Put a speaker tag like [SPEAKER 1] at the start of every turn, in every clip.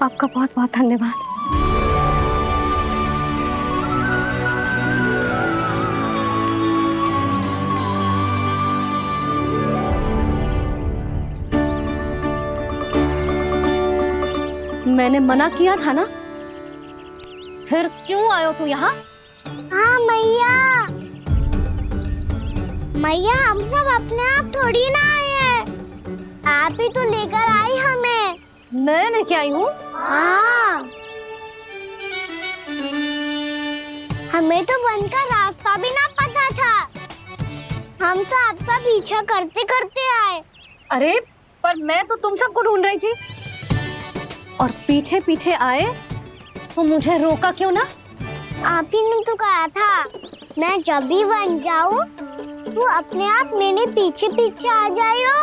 [SPEAKER 1] आपका बहुत बहुत धन्यवाद। मैंने मना किया था ना, फिर क्यों आयो तू यहाँ?
[SPEAKER 2] हाँ मैया, मैया हम सब अपने आप थोड़ी ना आए हैं, आप ही तो लेकर आई हमें।
[SPEAKER 1] मैं लेके आई हूँ?
[SPEAKER 2] हाँ, हमें तो वन का रास्ता भी ना पता था, हम तो आपका पीछा करते करते आए।
[SPEAKER 1] अरे पर मैं तो तुम सबको ढूंढ रही थी, और पीछे पीछे आए तो मुझे रोका क्यों ना?
[SPEAKER 2] आप ही ने तो कहा था मैं जब भी बन जाऊं तो अपने आप मेरे पीछे पीछे आ जाइयो।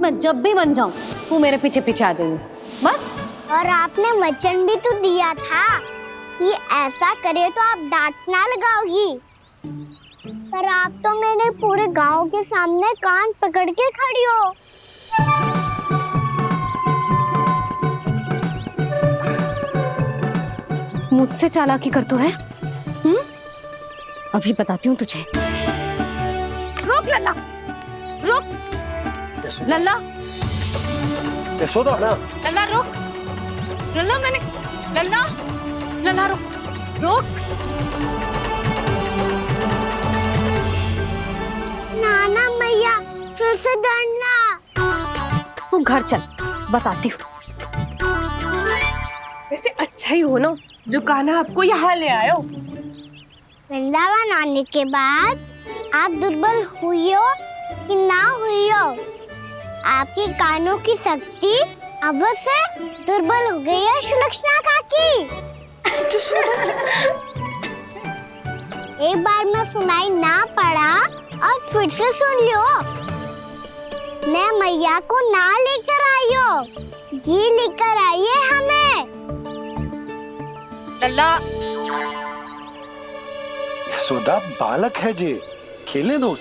[SPEAKER 1] मैं जब भी बन जाऊं तू मेरे पीछे पीछे आ जाइयो बस।
[SPEAKER 2] और आपने वचन भी तो दिया था कि ऐसा करे तो आप डांट ना लगाओगी, पर आप तो मेरे पूरे गांव के सामने कान पकड़ के खड़ी हो।
[SPEAKER 1] मुझसे चालाकी कर तो है? अभी बताती हूँ तुझे। रुक लल्ला, रुक लल्ला,
[SPEAKER 3] यशोदा ना।
[SPEAKER 1] लल्ला रुक, लल्ला लल्ला, लल्ला रुक, रुक।
[SPEAKER 2] नाना मैया फिर से डरना।
[SPEAKER 1] तू घर चल, बताती हूँ।
[SPEAKER 4] वैसे अच्छा ही हो ना जो कान्हा आपको यहाँ ले आयो।
[SPEAKER 2] वृंदावन आने के बाद आप दुर्बल हुई हो कि ना हुई हो, आपके कानों की शक्ति अब से दुर्बल हो गई है सुलक्षणा काकी। एक बार में सुनाई ना पड़ा और फिर से सुन लियो। मैं मैया को ना लेकर आई हो, जी लेकर आई है हमें।
[SPEAKER 1] लल्ला,
[SPEAKER 3] यशोदा बालक है जे, खेले दो।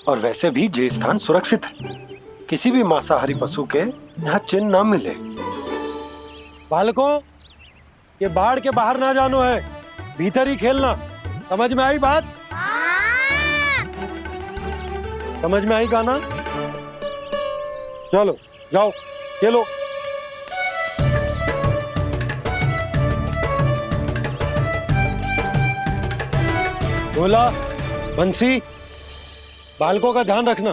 [SPEAKER 3] और वैसे भी जे स्थान सुरक्षित है, किसी भी मांसाहारी पशु के यहाँ चिन्ह ना मिले। बालकों, ये बाढ़ के बाहर ना जानो है, भीतर ही खेलना। समझ में आई बात? समझ में आई गाना? चलो जाओ खेलो। बोला बंसी, बालकों का ध्यान रखना।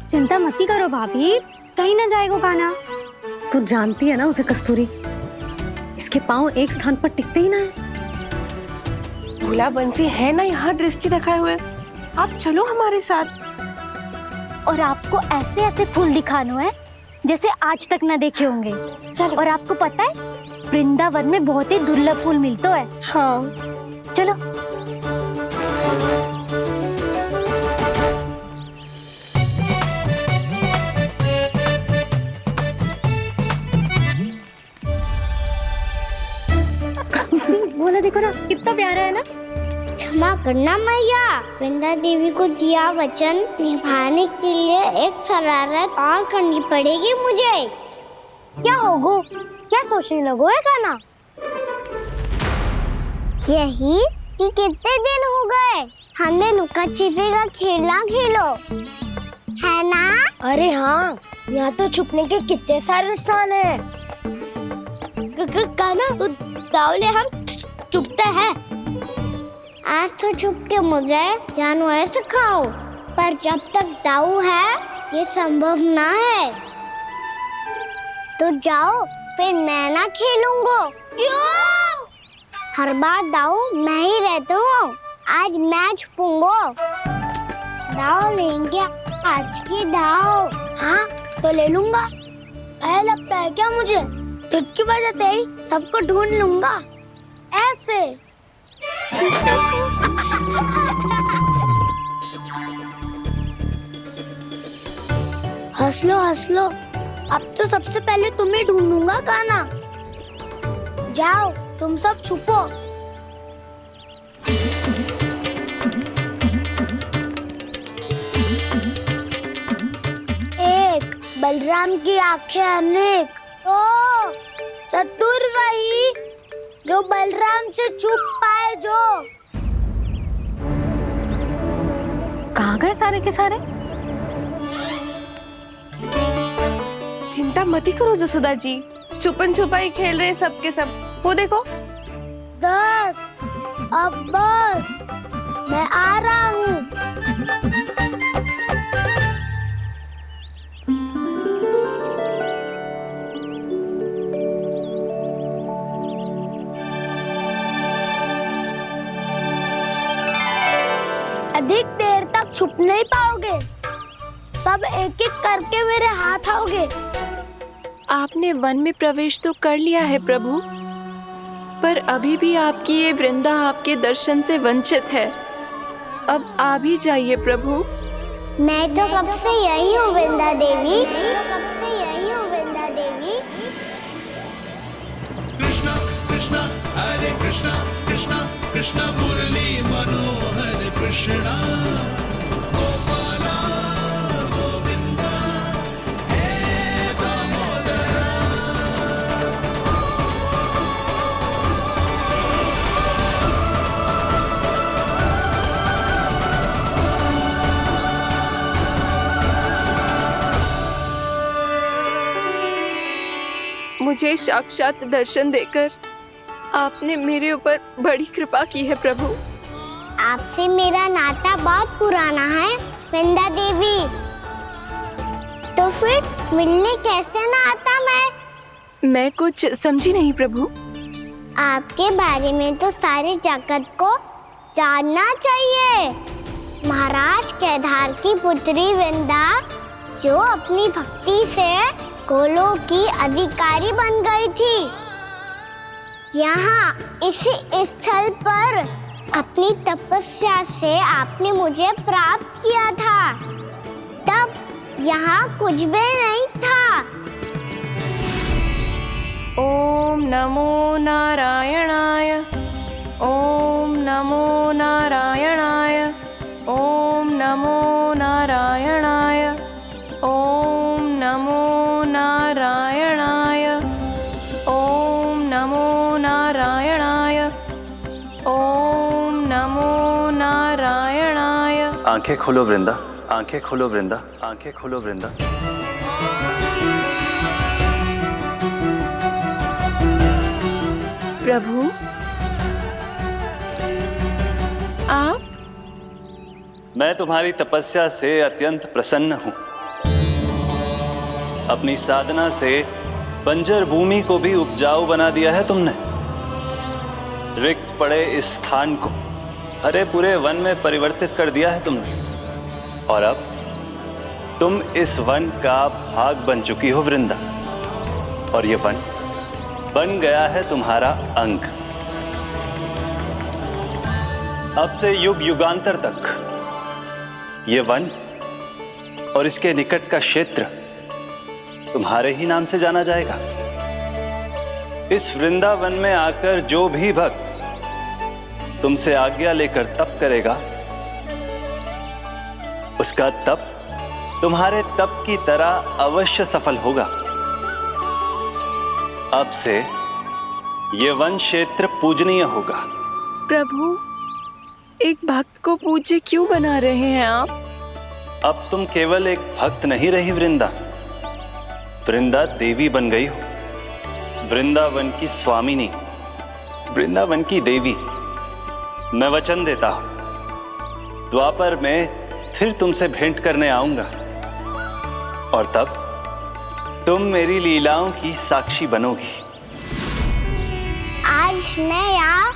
[SPEAKER 2] चिंता मत करो भाभी, कहीं ना जाएगा कान्हा।
[SPEAKER 1] तू जानती है ना उसे कस्तूरी, इसके पांव एक स्थान पर टिकते ही ना है।
[SPEAKER 4] भोला बंसी है ना यहाँ दृष्टि रखाए हुए, आप चलो हमारे साथ।
[SPEAKER 2] और आपको ऐसे ऐसे फूल दिखानो है जैसे आज तक न देखे होंगे। चलो। और आपको पता है वृंदावन में बहुत ही दुर्लभ फूल मिलते हैं।
[SPEAKER 4] हाँ
[SPEAKER 2] चलो।
[SPEAKER 1] बोला देखो ना, कितना प्यारा है ना।
[SPEAKER 2] क्षमा करना मैया, वृंदा देवी को दिया वचन निभाने के लिए एक शरारत और करनी पड़ेगी मुझे। क्या होगो? क्या सोचने लगो है कान्हा? यही कि कितने दिन हो गए हमने लुका छिपी का खेलना खेलो, है ना? अरे हाँ, यहाँ तो छुपने के कितने सारे स्थान है। कान्हा तो दावले हम छुपते हैं। आज तो छुप के मुझे जानवर सिखाओ, पर जब तक दाऊ है ये संभव ना है। तो जाओ, फिर मैं ना खेलूंगा। क्यों? हर बार दाऊ मैं ही रहता हूँ, आज मैं छुपूंगा। दाऊ लेंगे आज की दाऊ। हाँ तो ले लूंगा। ऐसा लगता है क्या मुझे? चुटकी बजाते ही सबको ढूंढ लूंगा ऐसे। हंस लो, अब तो सबसे पहले तुम्हें ढूंढूंगा कान्हा। जाओ तुम सब छुपो। बलराम की आंखें अनेक। ओ चतुर वही जो बलराम से छुप पाए। जो
[SPEAKER 1] कहाँ गए सारे के सारे?
[SPEAKER 4] चिंता मत करो जसोदा जी, छुपन छुपाई खेल रहे सब के सब। वो देखो
[SPEAKER 2] 10 अब बस, मैं आ रहा हूँ। अधिक देर तक छुप नहीं पाओगे, सब एक एक करके मेरे हाथ आओगे।
[SPEAKER 5] आपने वन में प्रवेश तो कर लिया है प्रभु, पर अभी भी आपकी ये वृंदा आपके दर्शन से वंचित है। अब आ भी जाइए प्रभु।
[SPEAKER 2] मैं तो कब से यही हूँ वृंदा देवी, कब से यही हूँ वृंदा देवी।
[SPEAKER 6] कृष्णा कृष्णा हरे कृष्णा कृष्णा कृष्णा मुरली मनोहर कृष्णा गोपाला गोविंदा हे दामोदरा।
[SPEAKER 5] मुझे साक्षात दर्शन देकर आपने मेरे ऊपर बड़ी कृपा की है प्रभु।
[SPEAKER 2] आपसे मेरा नाता बहुत पुराना है वृंदा देवी, तो फिर मिलने कैसे ना आता
[SPEAKER 5] मैं कुछ समझी नहीं प्रभु।
[SPEAKER 2] आपके बारे में तो सारे जगत को जानना चाहिए। महाराज केदार की पुत्री वृंदा जो अपनी भक्ति से गोलों की अधिकारी बन गई थी, यहाँ इसी स्थल पर अपनी तपस्या से आपने मुझे प्राप्त किया था। तब यहाँ कुछ भी नहीं था।
[SPEAKER 5] ओम नमो नारायणाय, ओम नमो नारायणाय, ओम नमो नारायणाय, ओम नमो नारायणाय, ओम नमो नारायणाय, ओम नमो नारायणाय।
[SPEAKER 7] आंखें खोलो वृंदा, आंखें खोलो वृंदा, आंखें खोलो वृंदा।
[SPEAKER 5] प्रभु आप?
[SPEAKER 7] मैं तुम्हारी तपस्या से अत्यंत प्रसन्न हूं। अपनी साधना से बंजर भूमि को भी उपजाऊ बना दिया है तुमने। रिक्त पड़े इस स्थान को हरे पूरे वन में परिवर्तित कर दिया है तुमने। और अब तुम इस वन का भाग बन चुकी हो वृंदा, और ये वन बन गया है तुम्हारा अंग। अब से युग युगांतर तक ये वन और इसके निकट का क्षेत्र तुम्हारे ही नाम से जाना जाएगा। इस वृंदावन में आकर जो भी भक्त तुमसे आज्ञा लेकर तप करेगा, उसका तप तुम्हारे तप की तरह अवश्य सफल होगा। अब से ये वन क्षेत्र पूजनीय होगा।
[SPEAKER 5] प्रभु एक भक्त को पूज्य क्यों बना रहे हैं आप?
[SPEAKER 7] अब तुम केवल एक भक्त नहीं रही वृंदा, वृंदा देवी बन गई हो। वृंदावन की स्वामिनी, वृंदावन की देवी। मैं वचन देता हूं, द्वापर में फिर तुमसे भेंट करने आऊंगा, और तब तुम मेरी लीलाओं की साक्षी बनोगी।
[SPEAKER 2] आज मैं यहाँ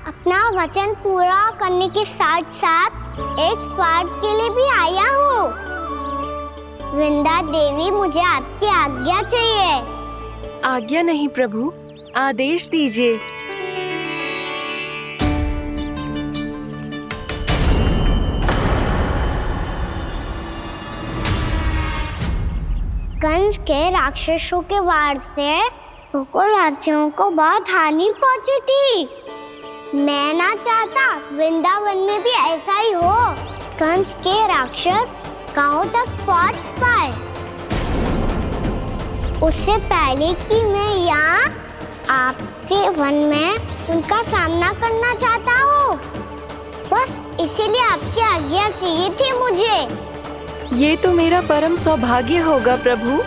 [SPEAKER 2] अपना वचन पूरा करने के साथ साथ एक स्वार्थ के लिए भी आया हूँ। वृंदा देवी, मुझे आपकी आज्ञा चाहिए।
[SPEAKER 5] आज्ञा नहीं प्रभु, आदेश दीजिए।
[SPEAKER 2] कंस के राक्षसों के वार से गोकुलवासियों को बहुत हानि पहुंची थी। मैं ना चाहता वृंदावन में भी ऐसा ही हो। कंस के राक्षस गांव तक पहुंच पाए। उससे पहले कि मैं यहाँ आपके वन में उनका सामना करना चाहता हूँ। बस इसीलिए आपकी आज्ञा चाहिए थी मुझे।
[SPEAKER 5] ये तो मेरा परम सौभाग्य होगा प्रभु।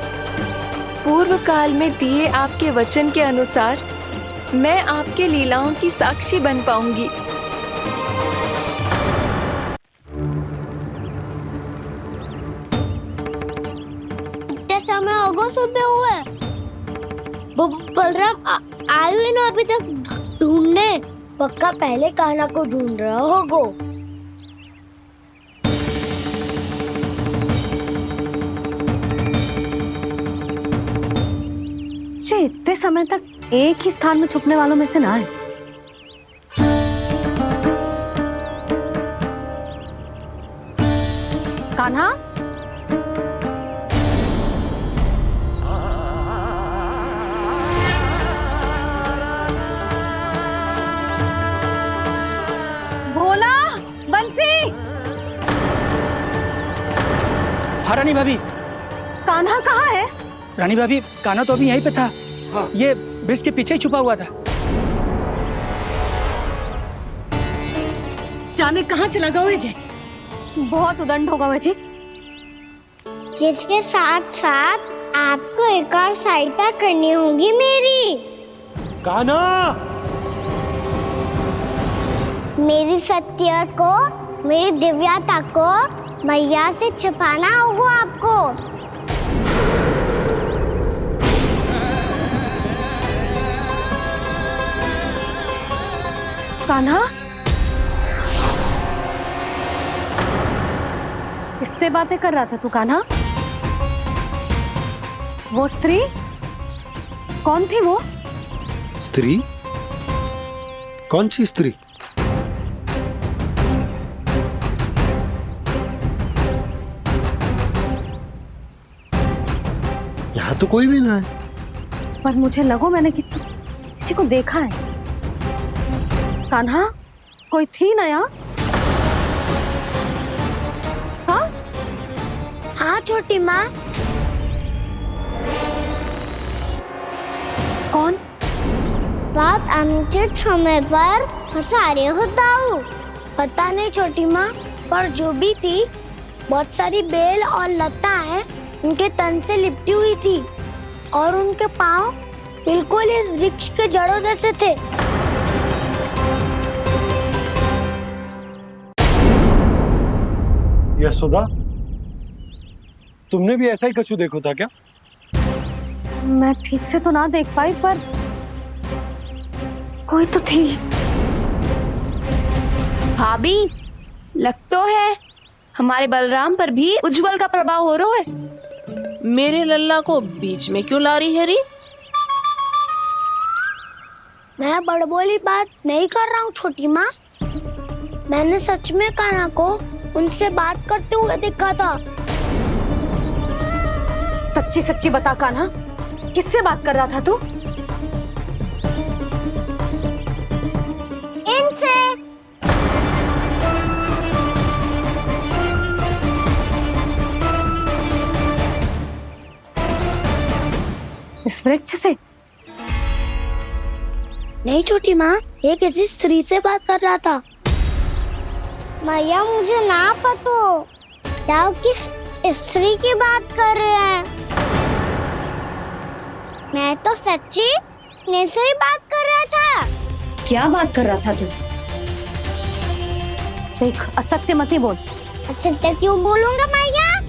[SPEAKER 5] पूर्व काल में दिए आपके वचन के अनुसार मैं आपके लीलाओं की साक्षी बन पाऊंगी।
[SPEAKER 2] इतने समय होगा सुबह हुए। बलराम आए हुए ना अभी तक ढूंढने। पक्का पहले कान्हा को ढूंढ रहा होगा।
[SPEAKER 1] से इतने समय तक एक ही स्थान में छुपने वालों में से ना है। कान्हा, भोला, बंसी,
[SPEAKER 8] हाँ रानी भाभी।
[SPEAKER 1] कान्हा कहाँ है?
[SPEAKER 8] रानी भाभी कान्हा तो अभी यहीं पे था। हाँ। ये ब्रिज के पीछे ही छुपा हुआ था।
[SPEAKER 1] जाने कहाँ चला गया है? बहुत उदंड होगा वह जी।
[SPEAKER 2] जिसके साथ साथ आपको एक और सहायता करनी होगी मेरी।
[SPEAKER 3] कान्हा,
[SPEAKER 2] मेरी सत्य को, मेरी दिव्यता को मैया से छिपाना होगा आपको।
[SPEAKER 1] कान्हा, किससे बातें कर रहा था तू कान्हा? वो स्त्री कौन थी? वो
[SPEAKER 3] स्त्री? कौन सी स्त्री? यहाँ तो कोई भी ना है।
[SPEAKER 1] पर मुझे लगो मैंने किसी को देखा है। कान्हा, कोई थी ना यहाँ? हाँ?
[SPEAKER 2] हाँ छोटी माँ।
[SPEAKER 1] कौन?
[SPEAKER 2] रात अनुचित समय पर फंसा रहे होता हूँ। पता नहीं छोटी माँ, पर जो भी थी बहुत सारी बेल और लताएं उनके तन से लिपटी हुई थी और उनके पाँव बिल्कुल इस वृक्ष के जड़ों जैसे थे।
[SPEAKER 3] यशोदा, तुमने भी ऐसा ही कछु देखो था क्या?
[SPEAKER 1] मैं ठीक से तो ना देख पाई, पर कोई तो थी।
[SPEAKER 4] भाभी, लग तो है हमारे बलराम पर भी उज्जवल का प्रभाव हो रहा है।
[SPEAKER 9] मेरे लल्ला को बीच में क्यों ला रही है री?
[SPEAKER 2] मैं बड़बोली बात नहीं कर रहा हूँ छोटी माँ। मैंने सच में कान्हा को उनसे बात करते हुए देखा था।
[SPEAKER 1] सच्ची सच्ची बता कान्हा, किससे बात कर रहा था तू?
[SPEAKER 2] इनसे।
[SPEAKER 1] इस वृक्ष से?
[SPEAKER 2] नहीं छोटी माँ, ये किसी स्त्री से बात कर रहा था। मैया मुझे ना पतो दाव किस स्त्री की बात कर रहे हैं। मैं तो सच्ची ने से ही बात कर रहा था।
[SPEAKER 1] क्या बात कर रहा था तू? देख, असत्य मत बोल।
[SPEAKER 2] असत्य क्यों बोलूंगा मैया?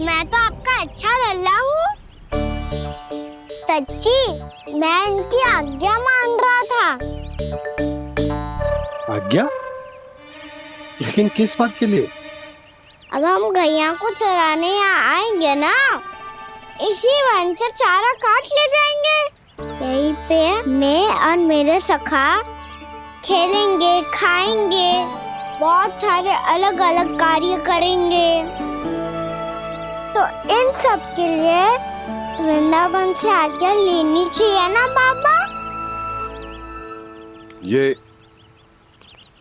[SPEAKER 2] मैं तो आपका अच्छा लल्ला हूँ। सच्ची मैं इनकी आज्ञा मान रहा था।
[SPEAKER 3] आज्ञा? लेकिन किस बात के लिए?
[SPEAKER 2] अब हम गैया को चराने यहाँ आएंगे ना, इसी वन से चारा काट ले जाएंगे। यहीं पे मैं और मेरे सखा खेलेंगे, खाएंगे, बहुत सारे अलग अलग कार्य करेंगे। तो इन सब के लिए वृंदावन से आज्ञा लेनी चाहिए ना बाबा?
[SPEAKER 10] ये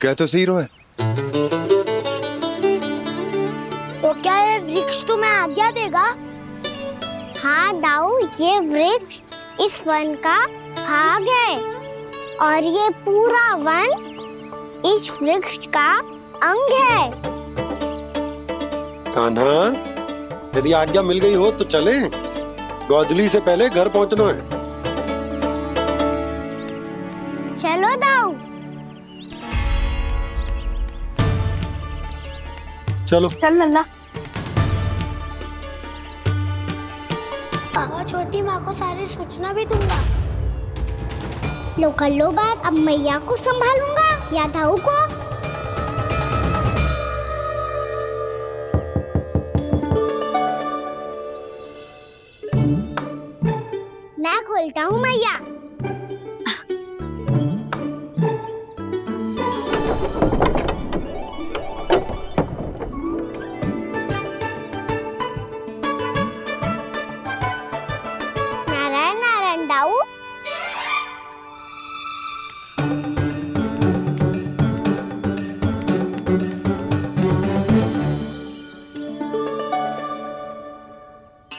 [SPEAKER 10] कह तो सही रहा है।
[SPEAKER 2] तो क्या ये वृक्ष तुम्हें आज्ञा देगा? हाँ दाऊ, ये वृक्ष इस वन का भाग है और ये पूरा वन इस वृक्ष का अंग है।
[SPEAKER 3] कान्हा, यदि आज्ञा मिल गई हो तो चले। गोधूली से पहले घर पहुंचना है।
[SPEAKER 2] चलो दाऊ।
[SPEAKER 3] चलो।
[SPEAKER 1] चल लल्ला।
[SPEAKER 2] पापा छोटी माँ को सारी सूचना भी दूंगा। लो कर लो बात, अब मैया को संभालूंगा या दाऊ को। मैं खोलता हूँ मैया। नारायण नारायण दाऊ।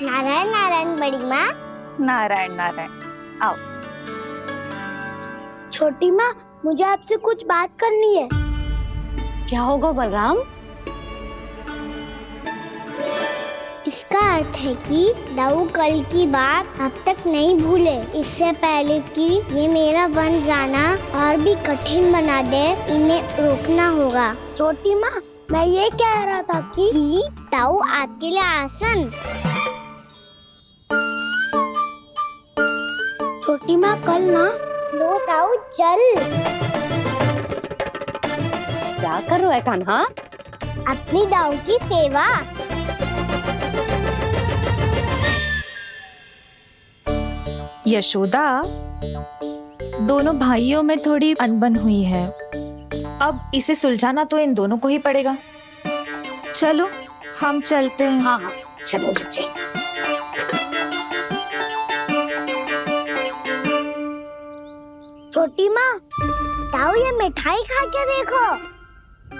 [SPEAKER 2] नारायण नारायण बड़ी माँ।
[SPEAKER 1] नारायण नारायण। आओ।
[SPEAKER 2] छोटी माँ, मुझे आपसे कुछ बात करनी है।
[SPEAKER 1] क्या होगा बलराम?
[SPEAKER 2] इसका अर्थ है कि दाऊ कल की बात अब तक नहीं भूले। इससे पहले कि ये मेरा वन जाना और भी कठिन बना दे, इन्हें रोकना होगा। छोटी माँ, मैं ये कह रहा था कि दाऊ आपके लिए आसन। छोटी माँ, कल ना लो दाऊ चल।
[SPEAKER 1] क्या कर रहा है कान्हा?
[SPEAKER 2] अपनी दाऊ की सेवा।
[SPEAKER 5] यशोदा, दोनों भाइयों में थोड़ी अनबन हुई है। अब इसे सुलझाना तो इन दोनों को ही पड़ेगा। चलो हम चलते हैं।
[SPEAKER 1] हाँ हाँ, चलो जी।
[SPEAKER 2] छोटी माँ, दाऊ ये मिठाई खा के देखो।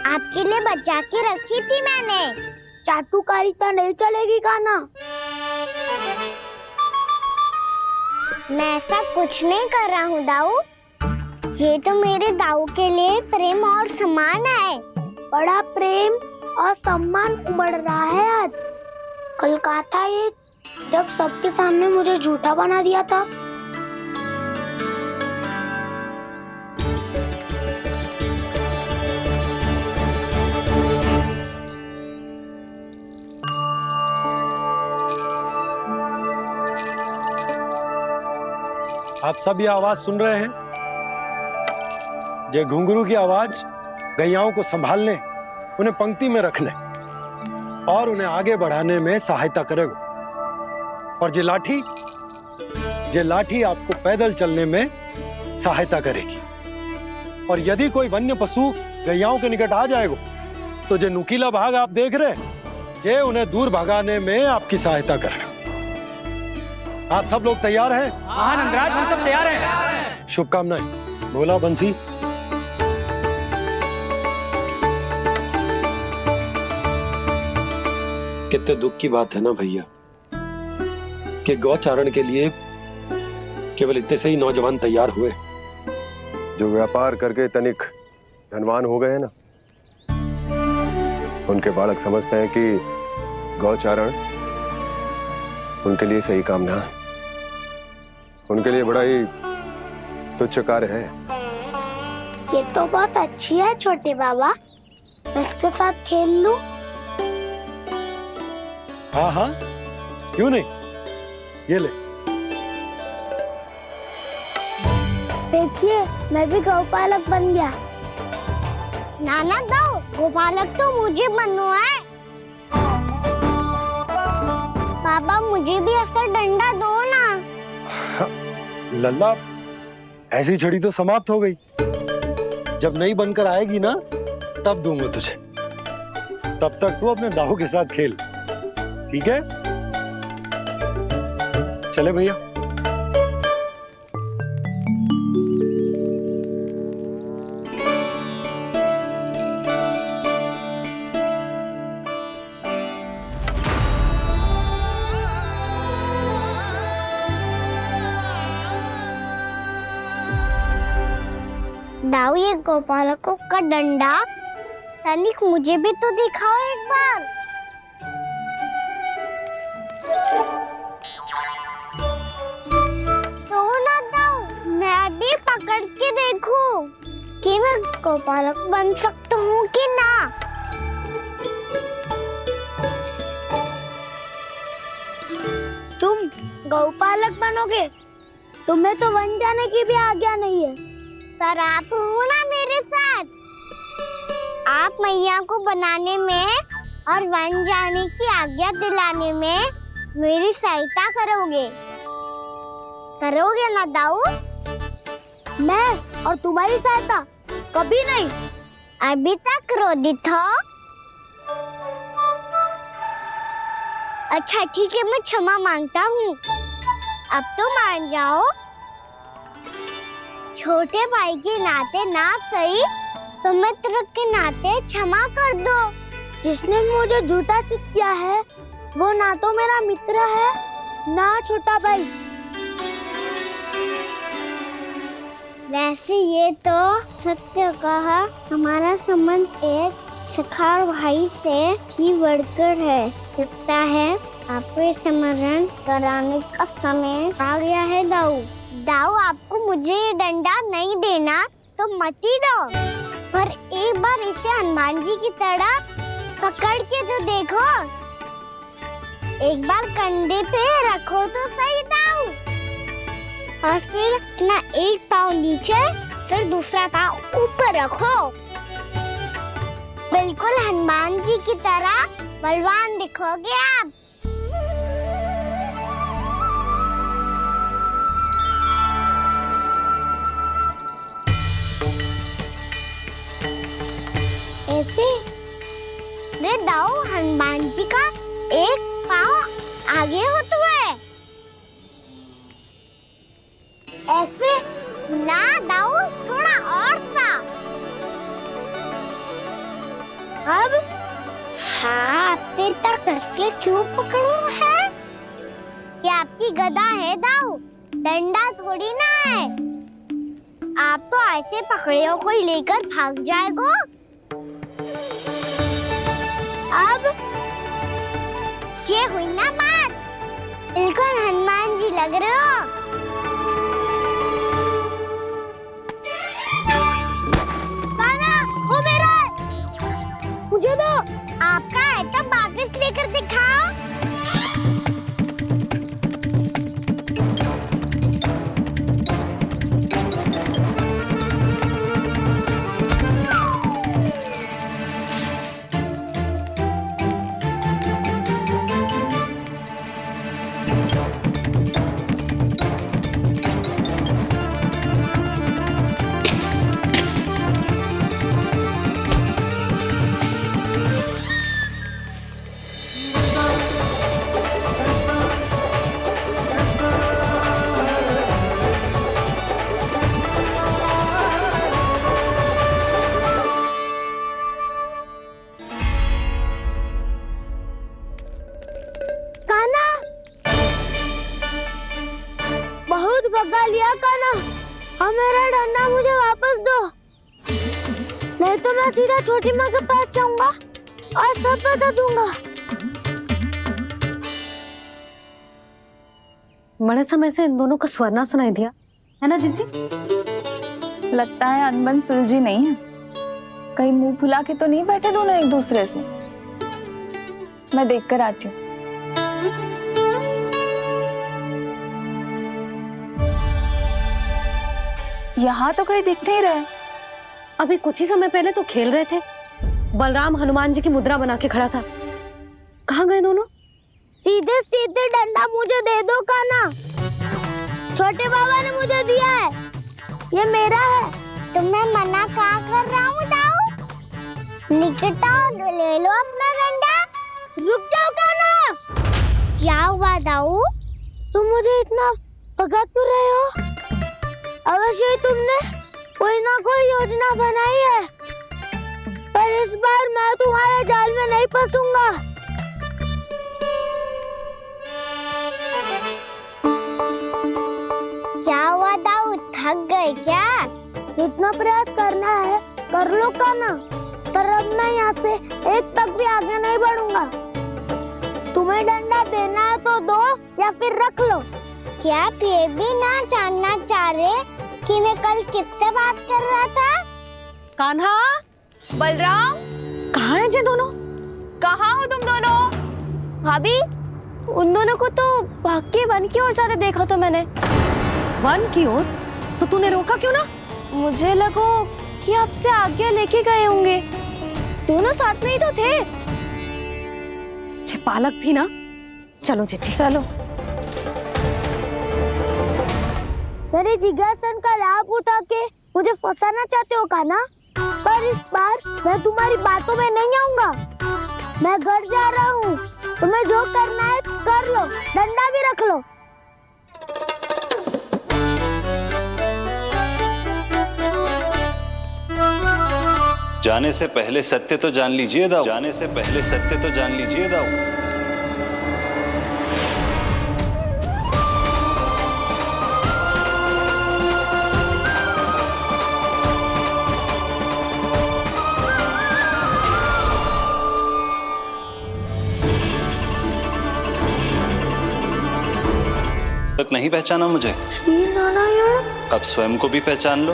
[SPEAKER 2] आपके लिए बचा के रखी थी मैंने। चाटुकारिता नहीं चलेगी कान्हा। मैं ऐसा कुछ नहीं कर रहा हूँ दाऊ। ये तो मेरे दाऊ के लिए प्रेम और सम्मान है। बड़ा प्रेम और सम्मान उमड़ रहा है आज। कल कहा था ये, जब सबके सामने मुझे झूठा बना दिया था।
[SPEAKER 3] आप सब ये आवाज सुन रहे हैं? ये घुंघरू की आवाज गैयाओं को संभालने, उन्हें पंक्ति में रखने और उन्हें आगे बढ़ाने में सहायता करेगा। और ये लाठी आपको पैदल चलने में सहायता करेगी। और यदि कोई वन्य पशु गैयाओं के निकट आ जाएगा तो जो नुकीला भाग आप देख रहे हैं, ये उन्हें दूर भगाने में आपकी सहायता करेगा। आप सब लोग तैयार हैं?
[SPEAKER 8] हाँ नंदराज, हम सब तैयार हैं।
[SPEAKER 3] शुभकामनाएं। बोला बंसी। कितने दुख की बात है ना भैया कि गौचारण के लिए केवल इतने से ही नौजवान तैयार हुए।
[SPEAKER 10] जो व्यापार करके तनिक धनवान हो गए ना, उनके बालक समझते हैं कि गौचारण उनके लिए सही काम ना है। उनके लिए बड़ा ही तुच्छ कार्य है।
[SPEAKER 2] ये तो बहुत अच्छी है छोटे बाबा, मैं इसके साथ खेल लूं?
[SPEAKER 3] हाँ हाँ, क्यों नहीं। ये ले।
[SPEAKER 2] देखिए, मैं भी गौपालक बन गया। नाना दो, गौपालक तो मुझे बनना है। बाबा मुझे भी ऐसा डंडा दो ना।
[SPEAKER 3] लल्ला, ऐसी छड़ी तो समाप्त हो गई। जब नई बनकर आएगी ना, तब दूंगा तुझे। तब तक तू अपने दाऊ के साथ खेल, ठीक है? चले भैया।
[SPEAKER 2] दाऊ ये गोपालकों का डंडा तनिक मुझे भी तो दिखाओ एक बार। तो ना दाऊ, मैं भी पकड़ के देखूं कि मैं गोपालक बन सकता हूँ कि ना। तुम गौपालक बनोगे? तुम्हें तो वन जाने की भी आज्ञा नहीं है। पर आप हो ना मेरे साथ। आप मैया को बनाने में और वन जाने की आज्ञा दिलाने में मेरी सहायता करोगे, करोगे ना दाऊ? मैं और तुम्हारी सहायता कभी नहीं। अभी तक क्रोधित हो? अच्छा ठीक है, मैं क्षमा मांगता हूँ। अब तो मान जाओ। छोटे भाई के नाते ना सही तो मित्र के नाते क्षमा कर दो। जिसने मुझे झूठा सिखाया है वो ना तो मेरा मित्र है ना छोटा भाई। वैसे ये तो सत्य कहा, हमारा संबंध एक सखा भाई से भी बढ़कर है। लगता है आपको स्मरण कराने का समय आ गया है दाऊ। दाऊ आपको मुझे ये डंडा नहीं देना तो मत ही दो, पर एक बार इसे हनुमान जी की तरह पकड़ के तो देखो। एक बार कंधे पे रखो तो सही दाऊ, और फिर अपना एक पाँव नीचे फिर दूसरा पाँव ऊपर रखो। बिल्कुल हनुमान जी की तरह बलवान दिखोगे आप। ऐसे रे दाऊ, हनुमान जी का एक पाँव आगे होता है। ऐसे ना दाऊ, थोड़ा और सा। अब हाथ तक कसके क्यों पकड़ू है? ये आपकी गदा है दाऊ, डंडा थोड़ी ना है। आप तो ऐसे पकड़े हो कोई लेकर भाग जाएगा। अब ये हुई ना बात, बिल्कुल हनुमान जी लग रहे हो। कान्हा, वो मेरा है। मुझे दो। आपका है तो वापस लेकर दिखाओ। भगा लिया कान्हा, अब मेरा डंडा मुझे वापस दो, नहीं तो मैं सीधा छोटी माँ के पास जाऊंगा और सब बता दूंगा।
[SPEAKER 1] बड़े समय से इन दोनों का स्वर ना सुनाई दिया,
[SPEAKER 5] है ना जीजी? लगता है अनबन सुलझी नहीं है। कहीं मुंह फुला के तो नहीं बैठे दोनों एक दूसरे से। मैं देखकर आती हूँ। यहाँ तो कहीं दिख नहीं रहे।
[SPEAKER 1] अभी कुछ ही समय पहले तो खेल रहे थे। बलराम हनुमान जी की मुद्रा बना के खड़ा था। कहाँ गए दोनों?
[SPEAKER 2] सीधे सीधे डंडा मुझे दे दो कान्हा, छोटे बाबा ने मुझे दिया है, ये मेरा है। तुम्हें मना कहाँ कर रहा हूँ दाऊ? निकट आओ, ले लो अपना डंडा। रुक जाओ कान्हा। क्या हुआ दाऊ? तुम मुझे इतना भगा क्यों रहे हो? अवश्य ही तुमने कोई ना कोई योजना बनाई है, पर इस बार मैं तुम्हारे जाल में नहीं फंसूंगा। क्या हुआ दाऊ, थक गए क्या? जितना प्रयास करना है कर लो कान्हा, पर अब मैं यहाँ से एक तक भी आगे नहीं बढ़ूंगा। तुम्हें डंडा देना है तो दो या फिर रख लो। क्या आप ये भी ना जानना चाह रहे कि मैं कल किससे बात कर रहा था?
[SPEAKER 1] कान्हा,
[SPEAKER 5] बलराम,
[SPEAKER 1] कहाँ है ये दोनों?
[SPEAKER 5] कहाँ हो तुम दोनों?
[SPEAKER 2] भाभी, उन दोनों को तो भाग के वन की ओर जाते देखा तो मैंने।
[SPEAKER 1] वन की ओर? तो तूने रोका क्यों ना?
[SPEAKER 2] मुझे लगा कि आपसे आगे लेके गए होंगे। दोनों साथ में ही तो थे।
[SPEAKER 1] पालक भी ना। चलो जीजी,
[SPEAKER 2] चलो। मेरे जिज्ञासन का लाभ उठा के मुझे फंसाना चाहते हो कान्हा? पर इस बार मैं तुम्हारी बातों में नहीं आऊंगा। मैं घर जा रहा हूँ। तुम्हें जो करना है कर लो, डंडा भी रख लो।
[SPEAKER 7] जाने से पहले सत्य तो जान लीजिए दाऊ। जाने से पहले सत्य तो जान लीजिए दाऊ। तक नहीं पहचाना मुझे?
[SPEAKER 2] श्री नारायण।
[SPEAKER 7] अब स्वयं को भी पहचान लो।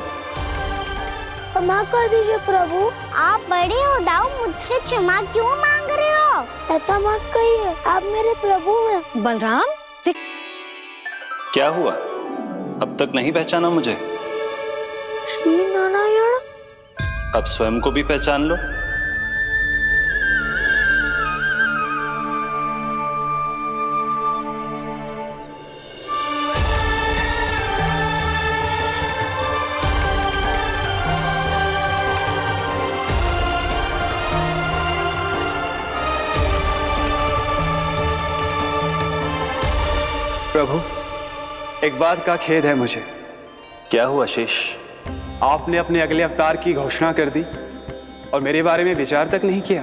[SPEAKER 2] क्षमा कर दीजिए प्रभु। आप बड़े हो दाऊ, मुझसे क्षमा क्यों मांग रहे हो? ऐसा मत कहिए, आप मेरे प्रभु हैं।
[SPEAKER 1] बलराम,
[SPEAKER 7] क्या हुआ? अब तक नहीं पहचाना मुझे?
[SPEAKER 2] श्री नारायण।
[SPEAKER 7] अब स्वयं को भी पहचान लो।
[SPEAKER 11] प्रभु, एक बात का खेद है मुझे।
[SPEAKER 7] क्या हुआ शेष?
[SPEAKER 11] आपने अपने अगले अवतार की घोषणा कर दी और मेरे बारे में विचार तक नहीं किया।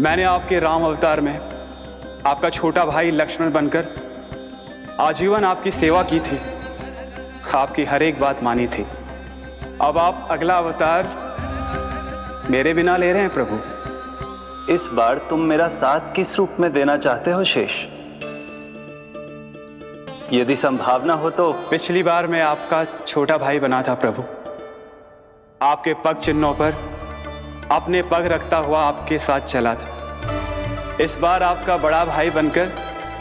[SPEAKER 11] मैंने आपके राम अवतार में आपका छोटा भाई लक्ष्मण बनकर आजीवन आपकी सेवा की थी, आपकी हर एक बात मानी थी। अब आप अगला अवतार मेरे बिना ले रहे हैं प्रभु।
[SPEAKER 7] इस बार तुम मेरा साथ किस रूप में देना चाहते हो शेष? यदि संभावना हो तो।
[SPEAKER 11] पिछली बार मैं आपका छोटा भाई बना था प्रभु। आपके पग चिन्हों पर अपने पग रखता हुआ आपके साथ चला था। इस बार आपका बड़ा भाई बनकर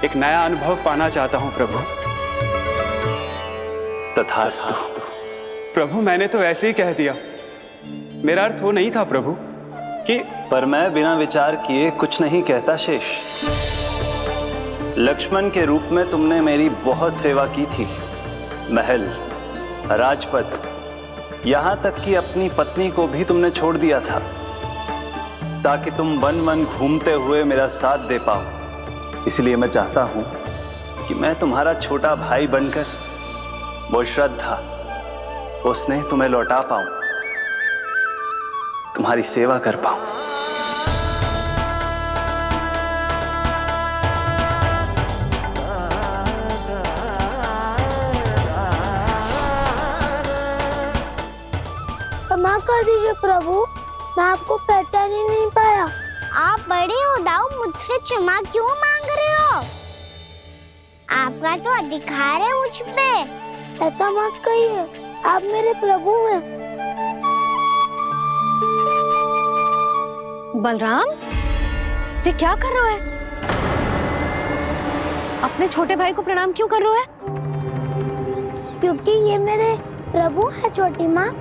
[SPEAKER 11] एक नया अनुभव पाना चाहता हूं प्रभु।
[SPEAKER 7] तथास्तु।
[SPEAKER 11] प्रभु, मैंने तो ऐसे ही कह दिया, मेरा अर्थ वो नहीं था प्रभु कि।
[SPEAKER 7] पर मैं बिना विचार किए कुछ नहीं कहता शेष। लक्ष्मण के रूप में तुमने मेरी बहुत सेवा की थी। महल, राजपथ, यहां तक कि अपनी पत्नी को भी तुमने छोड़ दिया था ताकि तुम वन वन घूमते हुए मेरा साथ दे पाओ। इसलिए मैं चाहता हूं कि मैं तुम्हारा छोटा भाई बनकर वो श्रद्धा, वो स्नेह तुम्हें लौटा पाऊं, तुम्हारी सेवा कर पाऊं।
[SPEAKER 2] क्षमा कर दीजिए प्रभु, मैं आपको पहचान ही नहीं पाया। आप बड़े हो दाऊ, मुझसे क्षमा क्यों मांग रहे हो? आपका तो अधिकार है मुझ पे। ऐसा मत कहिए, आप मेरे प्रभु हैं।
[SPEAKER 1] बलराम, ये क्या कर रहा है? अपने छोटे भाई को प्रणाम क्यों कर रहा है?
[SPEAKER 2] क्योंकि ये मेरे प्रभु है छोटी माँ।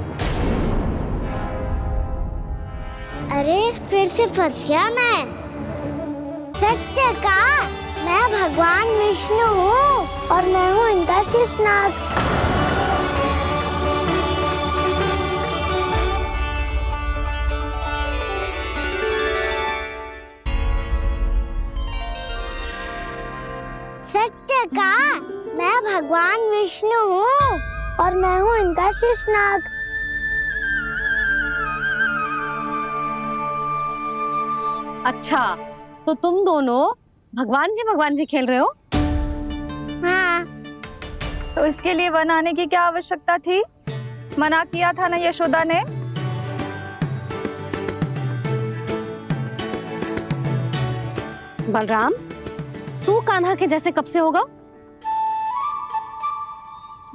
[SPEAKER 2] अरे फिर से फंस गया मैं। सत्य का मैं भगवान विष्णु हूँ और मैं हूँ इनका शेषनाग। सत्य का मैं भगवान विष्णु हूँ और मैं हूँ इनका शेषनाग।
[SPEAKER 1] अच्छा, तो तुम दोनों भगवान जी खेल रहे हो?
[SPEAKER 2] हाँ।
[SPEAKER 5] तो इसके लिए वन आने की क्या आवश्यकता थी? मना किया था ना यशोदा ने।
[SPEAKER 1] बलराम, तू कान्हा के जैसे कब से होगा?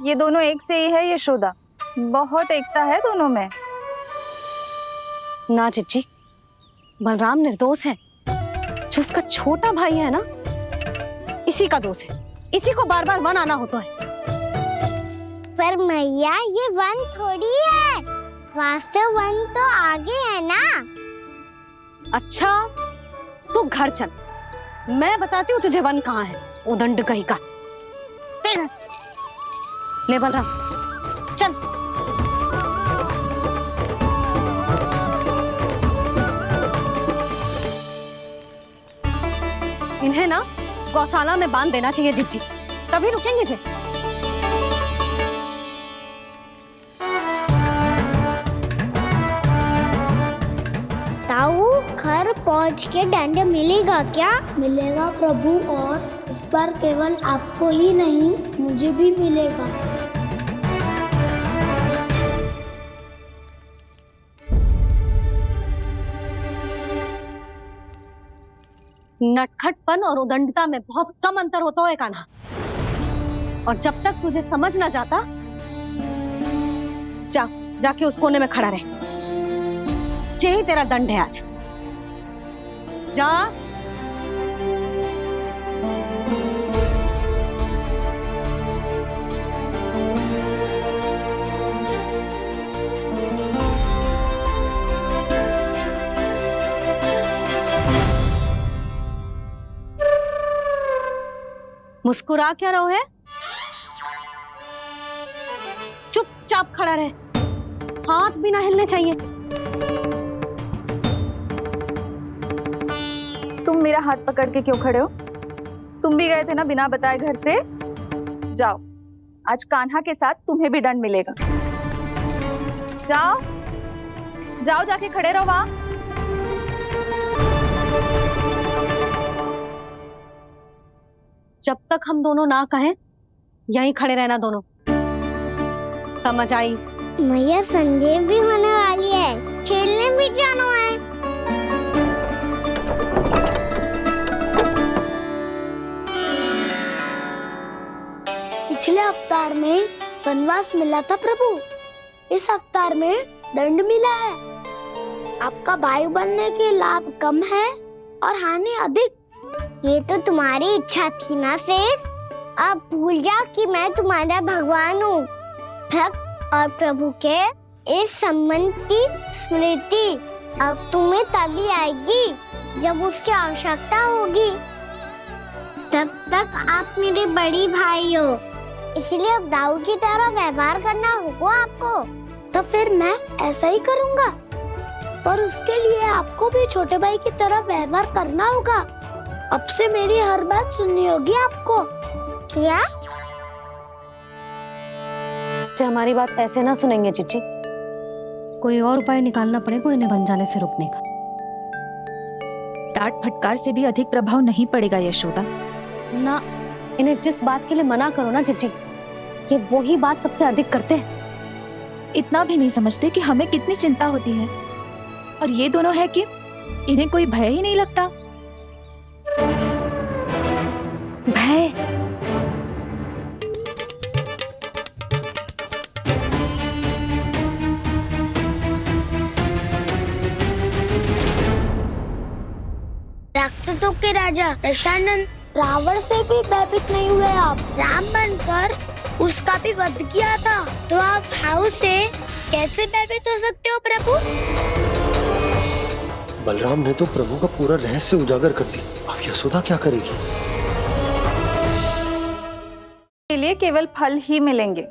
[SPEAKER 5] ये दोनों एक से ही है यशोदा, बहुत एकता है दोनों में।
[SPEAKER 1] ना चिच्ची, बलराम निर्दोष है। जो उसका छोटा भाई है ना, इसी का दोष है। इसी को बार बार वन आना होता है।
[SPEAKER 2] पर मैया ये वन थोड़ी है, वास्तव वन तो आगे है ना।
[SPEAKER 1] अच्छा, तू घर चल, मैं बताती हूँ तुझे वन कहाँ है। उदंड कहीं का। ले बलराम, चल। इन्हें ना गौशाला में बांध देना चाहिए जिज्जी, तभी रुकेंगे फिर।
[SPEAKER 2] ताऊ, घर पहुंच के दंड मिलेगा क्या? मिलेगा प्रभु, और इस बार केवल आपको ही नहीं मुझे भी मिलेगा।
[SPEAKER 1] नटखटपन और उदंडता में बहुत कम अंतर होता है कान्हा, और जब तक तुझे समझ ना जाता, जाके उस कोने में खड़ा रहे। यही तेरा दंड है आज। जा। मुस्कुरा क्या रहो है? चुपचाप खड़ा रहे, हाथ भी ना हिलने चाहिए।
[SPEAKER 5] तुम मेरा हाथ पकड़ के क्यों खड़े हो? तुम भी गए थे ना बिना बताए घर से। जाओ, आज कान्हा के साथ तुम्हें भी दंड मिलेगा। जाओ जाओ, जाके खड़े रहो वहां।
[SPEAKER 1] जब तक हम दोनों ना कहें, यहीं खड़े रहना दोनों। समझ आई?
[SPEAKER 2] मैया, संडे भी होने वाली है, खेलने भी जाना है। पिछले अवतार में वनवास मिला था प्रभु, इस अवतार में दंड मिला है। आपका भाई बनने के लाभ कम है और हानि अधिक। ये तो तुम्हारी इच्छा थी ना शेष। अब भूल जा कि मैं तुम्हारा भगवान हूँ। भक्त और प्रभु के इस संबंध की स्मृति अब तुम्हें तभी आएगी जब उसकी आवश्यकता होगी। तब तक आप मेरे बड़ी भाई हो, इसलिए अब दाऊ की तरह व्यवहार करना होगा आपको। तो फिर मैं ऐसा ही करूँगा, पर उसके लिए आपको भी छोटे भाई की तरह व्यवहार करना होगा। अब से मेरी हर बात सुननी होगी आपको। क्या?
[SPEAKER 1] जो हमारी बात ऐसे ना सुनेंगे चिच्ची, कोई और उपाय निकालना पड़ेगा इन्हें बन जाने से रुकने का।
[SPEAKER 12] डांट फटकार से भी अधिक प्रभाव नहीं पड़ेगा यशोदा।
[SPEAKER 1] ना, इन्हें जिस बात के लिए मना करो ना चिच्ची, ये वही बात सबसे अधिक करते हैं।
[SPEAKER 12] इतना भी नहीं समझते कि हमें कितनी चिंता होती है, और ये दोनों है कि इन्हें कोई भय ही नहीं लगता।
[SPEAKER 1] भय?
[SPEAKER 2] राक्षसों के राजा दशानन रावण से भी भयभीत नहीं हुए आप। राम बनकर उसका भी वध किया था, तो आप हाउ से कैसे भयभीत हो सकते हो प्रभु?
[SPEAKER 3] बलराम ने तो प्रभु का पूरा रहस्य उजागर कर दी, अब यशोदा क्या करेगी?
[SPEAKER 5] के लिए केवल फल ही मिलेंगे।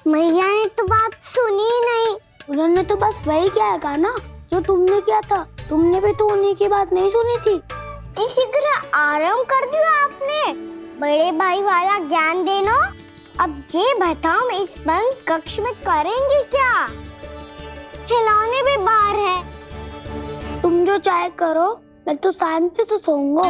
[SPEAKER 2] मैया ने तो बात सुनी ही नहीं। उन्होंने तो बस वही किया ना जो तुमने किया था। तुमने भी तो उन्हीं की बात नहीं सुनी थी। शीघ्र आराम कर दिया आपने। बड़े भाई वाला ज्ञान देना। अब ये बताओ, इस बंद कक्ष में करेंगे क्या? खिलौने भी बाहर है। तुम तुम जो चाहे करो, मैं तो शांति से सोऊंगा।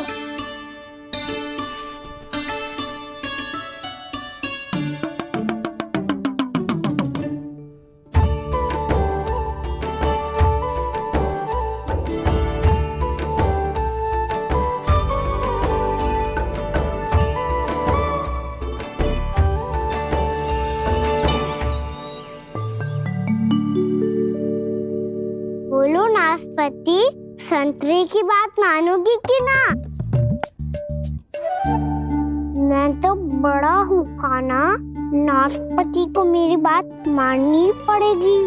[SPEAKER 2] बोलो नाशपाती, संतरे की बात मानोगी कि ना? मैं तो बड़ा हूँ काना, नाशपाती को मेरी बात माननी पड़ेगी।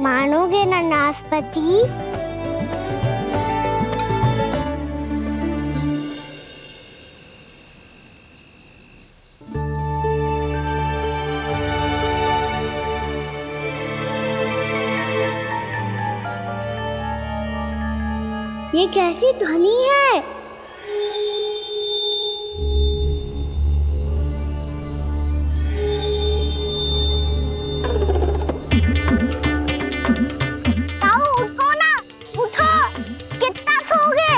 [SPEAKER 2] मानोगे ना नाशपाती? ये कैसी ध्वनि है? ताऊ उठो ना, उठो, कितना सोओगे?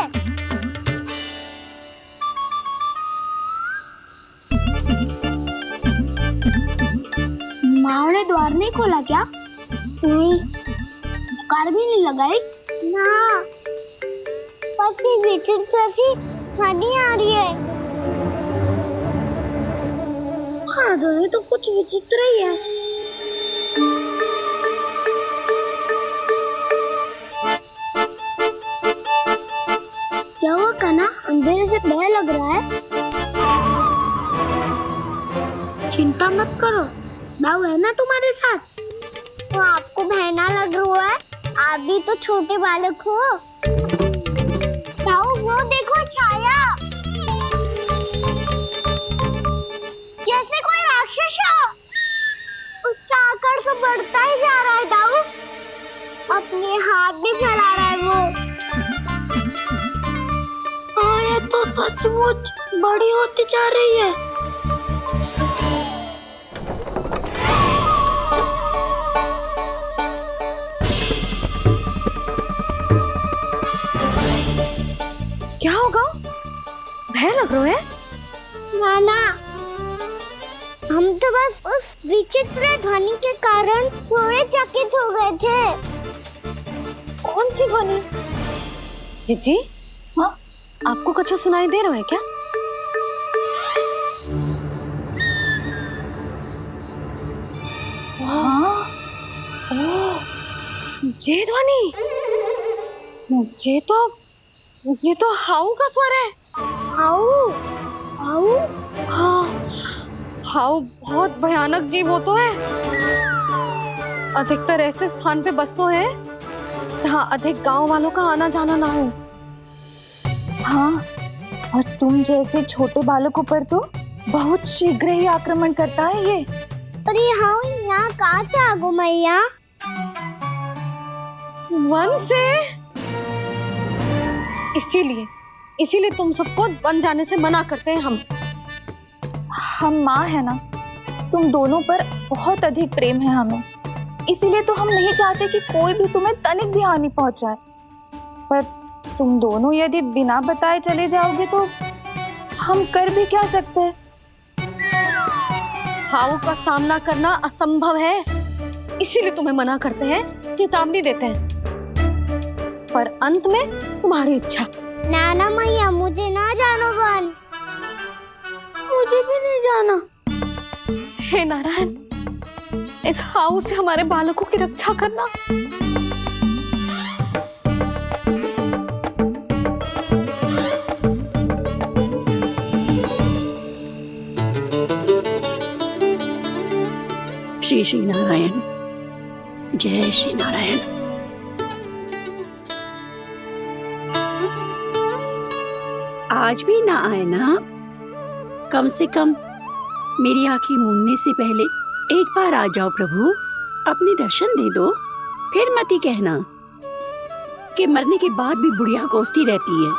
[SPEAKER 2] माँ ने द्वार नहीं खोला क्या? नहीं, कार भी नहीं लगाई ना। विचित्र ध्वनि आ रही है। हाँ, ध्वनि तो कुछ विचित्र ही है। क्या हुआ कान्हा, अंधेरे से डर लग रहा है? चिंता मत करो, दाऊ है ना तुम्हारे साथ। तो आपको बहना लग रहा है, आप भी तो छोटे बालक हो। वो देखो छाया, जैसे कोई राक्षस हो। उसका आकार तो बढ़ता ही जा रहा है दाऊ, अपने हाथ भी फैला रहा है वो। हाँ, ये तो सचमुच बड़ी होती जा रही है।
[SPEAKER 1] क्या होगा? भय लग रहा है?
[SPEAKER 2] नाना, हम तो बस उस विचित्र ध्वनि के कारण थोड़े चकित हो गए थे।
[SPEAKER 1] कौन सी ध्वनि? जीजी, हाँ, आपको कुछ सुनाई दे रहा है क्या? हाँ, ओह, ये ध्वनि, ये तो हाउ का स्वर है।
[SPEAKER 2] हाउ? हाउ?
[SPEAKER 1] हाँ, हाउ बहुत भयानक जीव हो तो है। अधिकतर ऐसे स्थान पे बसते हैं जहाँ अधिक गांव वालों का आना जाना ना हो।
[SPEAKER 12] हाँ, और तुम जैसे छोटे बालकों पर तो बहुत शीघ्र ही आक्रमण करता है ये।
[SPEAKER 2] पर ये हाउ यहाँ कहाँ से आ गो मैया?
[SPEAKER 1] वन से। इसीलिए तुम सबको वन जाने से मना करते हैं हम
[SPEAKER 12] माँ है ना, तुम दोनों पर बहुत अधिक प्रेम है हमें, इसीलिए तो हम नहीं चाहते कि कोई भी तुम्हें तनिक भी हानि पहुंचाए। पर तुम दोनों यदि बिना बताए चले जाओगे तो हम कर भी क्या सकते हैं?
[SPEAKER 1] हाउ का सामना करना असंभव है, इसीलिए तुम्हें मना करते हैं, चेतावनी देते हैं। पर अंत में तुम्हारी इच्छा।
[SPEAKER 2] नाना मैया, मुझे ना जानो वन। मुझे भी नहीं जाना।
[SPEAKER 1] हे नारायण, इस हाउ से हमारे बालकों की रक्षा करना।
[SPEAKER 13] श्री श्री नारायण, जय श्री नारायण। आज भी ना आए ना? कम से कम मेरी आंखें मूंदने से पहले एक बार आ जाओ प्रभु, अपने दर्शन दे दो। फिर मत ही कहना कि मरने के बाद भी बुढ़िया कोसती रहती है।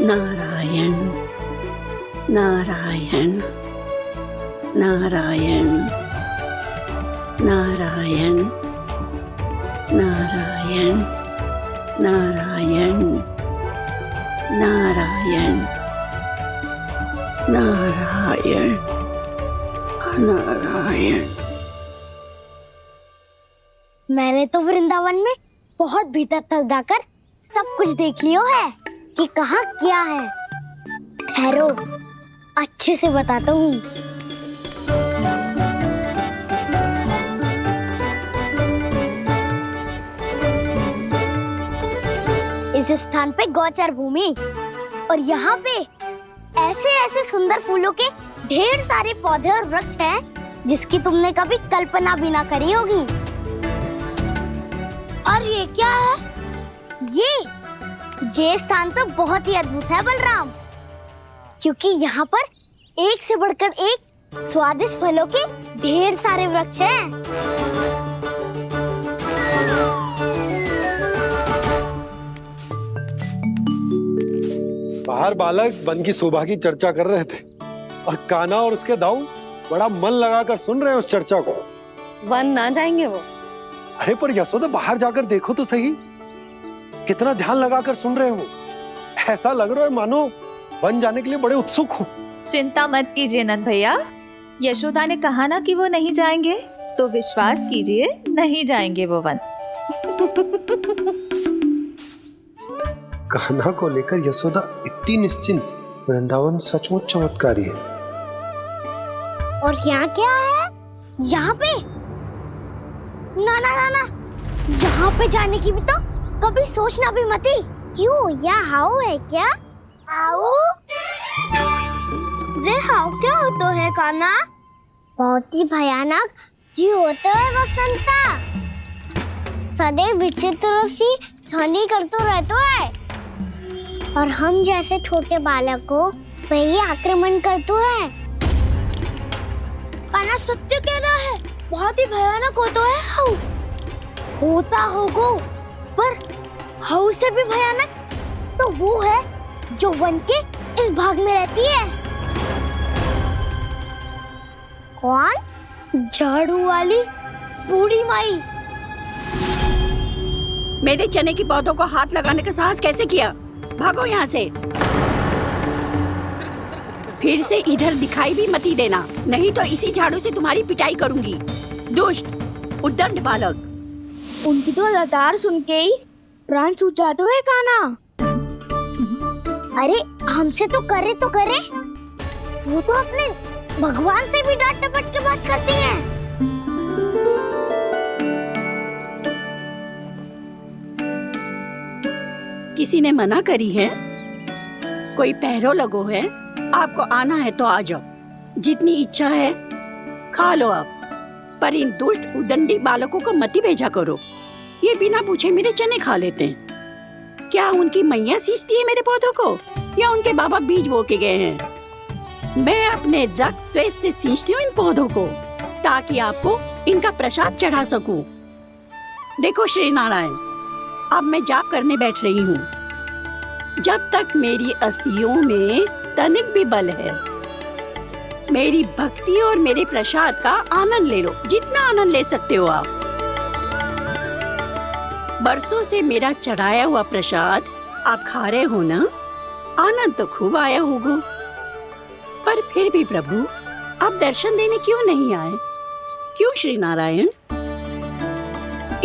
[SPEAKER 13] नारायण नारायण नारायण नारायण नारायण नारायण नारायण नारायण नारायण।
[SPEAKER 2] मैंने तो वृंदावन में बहुत भीतर तक जाकर सब कुछ देख लियो है कि कहाँ क्या है। ठहरो, अच्छे से बताता हूँ। इस स्थान पे गौचर भूमि और यहाँ पे ऐसे ऐसे सुंदर फूलों के ढेर सारे पौधे और वृक्ष हैं जिसकी तुमने कभी कल्पना भी ना करी होगी। और ये क्या है? ये स्थान तो बहुत ही अद्भुत है बलराम, क्योंकि यहाँ पर एक से बढ़कर एक स्वादिष्ट फलों के ढेर सारे वृक्ष हैं।
[SPEAKER 3] बाहर बालक वन की शोभा की चर्चा कर रहे थे और कान्हा और उसके दाऊ बड़ा मन लगाकर सुन रहे हैं उस चर्चा को।
[SPEAKER 1] वन ना जाएंगे वो?
[SPEAKER 3] अरे पर यशोदा, बाहर जाकर देखो तो सही, कितना ध्यान लगाकर सुन रहे हो। ऐसा लग रहा है मानो वन जाने के लिए बड़े उत्सुक हो।
[SPEAKER 12] चिंता मत कीजिए नंद भैया, यशोदा ने कहा ना कि वो नहीं जाएंगे, तो विश्वास कीजिए नहीं जाएंगे वो वन।
[SPEAKER 3] कान्हा को लेकर यशोदा इतनी निश्चिंत, वृंदावन सचमुच चमत्कारी है।
[SPEAKER 2] और यहाँ क्या है? यहाँ पे ना ना ना ना, यहाँ पे जाने की भी तो कभी सोचना भी मत ही। क्यों, यहाँ हाउ है क्या? हाउ? ये हाउ क्या होता है कान्हा? बहुत ही भयानक जी होता है वसंता। सदैव विचित्र सी ध्वनि करते रहता है और हम जैसे छोटे बालक को वही आक्रमण करते हैं। कान्हा सत्य कह रहा है, बहुत ही भयानक होता है हाउ। होता होगा, पर हाउ से भी भयानक तो वो है जो वन के इस भाग में रहती है। कौन? झाड़ू वाली बूढ़ी माई।
[SPEAKER 13] मेरे चने की पौधों को हाथ लगाने का साहस कैसे किया? भागो यहाँ से। फिर से इधर दिखाई भी मत देना, नहीं तो इसी झाड़ू से तुम्हारी पिटाई करूंगी। दुष्ट उद्दंड बालक।
[SPEAKER 2] उनकी तो लतार सुन के ही प्राण सूझ जाते हैं कान्हा। अरे हमसे तो करे, वो तो अपने भगवान से भी डांट डपट के बात करती हैं।
[SPEAKER 13] किसी ने मना करी है? कोई पहरो लगो है? आपको आना है तो आ जाओ, जितनी इच्छा है खा लो आप, पर इन दुष्ट उदंडी बालकों को मत ही भेजा करो। ये बिना पूछे मेरे चने खा लेते हैं। क्या उनकी मैया सींचती है मेरे पौधों को, या उनके बाबा बीज बो के गए हैं? मैं अपने रक्त स्वेद से सींचती हूँ इन पौधों को, ताकि आपको इनका प्रसाद चढ़ा सकूं। देखो श्री नारायण, अब मैं जाप करने बैठ रही हूँ। जब तक मेरी अस्थियों में तनिक भी बल है, मेरी भक्ति और मेरे प्रसाद का आनंद ले लो, जितना आनंद ले सकते हो आप। बरसों से मेरा चढ़ाया हुआ प्रसाद आप खा रहे हो ना, आनंद तो खूब आया होगा। पर फिर भी प्रभु, आप दर्शन देने क्यों नहीं आए? क्यों श्री नारायण?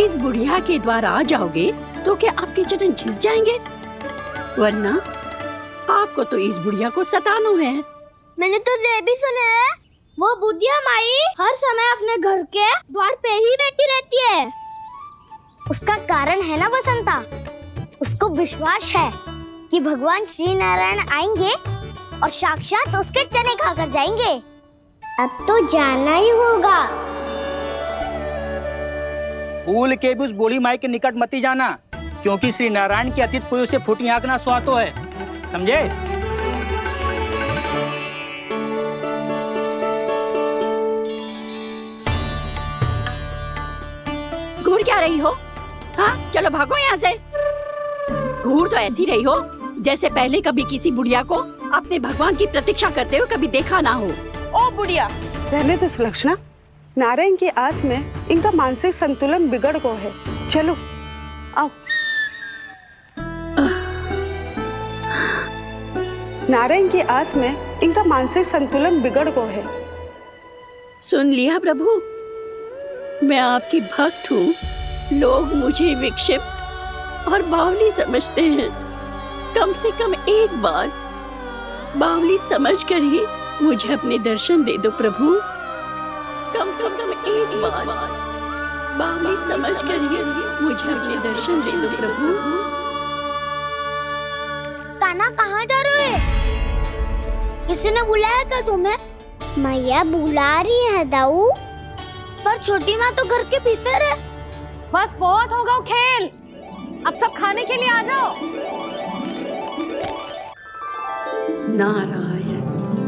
[SPEAKER 13] इस बुढ़िया के द्वार आ जाओगे तो क्या आपके चरण घिस जाएंगे? वरना आपको तो इस बुढ़िया को सताना है।
[SPEAKER 2] मैंने तो ये भी सुना है, वो बुढ़िया माई हर समय अपने घर के द्वार पे ही बैठी रहती है। उसका कारण है ना बसंता, उसको विश्वास है कि भगवान श्री नारायण आएंगे और साक्षात उसके चने खाकर जाएंगे। अब तो जाना ही होगा।
[SPEAKER 8] भूल के भी उस बूढ़ी माई के निकट मत जाना, क्योंकि श्री नारायण के अतीत पुरुष से फूटी आंकना स्वातो है, समझे? घूर क्या रही हो? हाँ, चलो भागो यहाँ से। घूर तो ऐसी रही हो
[SPEAKER 13] जैसे पहले कभी किसी बुढ़िया को अपने भगवान की प्रतीक्षा करते हुए कभी देखा ना हो।
[SPEAKER 4] ओ बुढ़िया,
[SPEAKER 14] रहने दो सुलक्षणा। नारायण की आस में इनका मानसिक संतुलन बिगड़ गया है। चलो आओ। नारायण की आस में इनका मानसिक संतुलन बिगड़ गया है।
[SPEAKER 13] सुन लिया प्रभु, मैं आपकी भक्त हूँ। लोग मुझे विक्षिप्त और बावली समझते हैं। कम से कम एक बार बावली समझकर ही मुझे अपने दर्शन दे दो प्रभु। कम से कम एक बार बावली समझकर ही मुझे अपने दर्शन दे दो प्रभु।
[SPEAKER 2] कान्हा कहाँ जा रहे हो? किसी ने बुलाया था तुम्हें? मैया बुला रही है दाऊ, पर छोटी माँ तो घर के भीतर है।
[SPEAKER 1] बस बहुत होगा खेल, अब सब खाने के लिए आ जाओ।
[SPEAKER 13] नारायण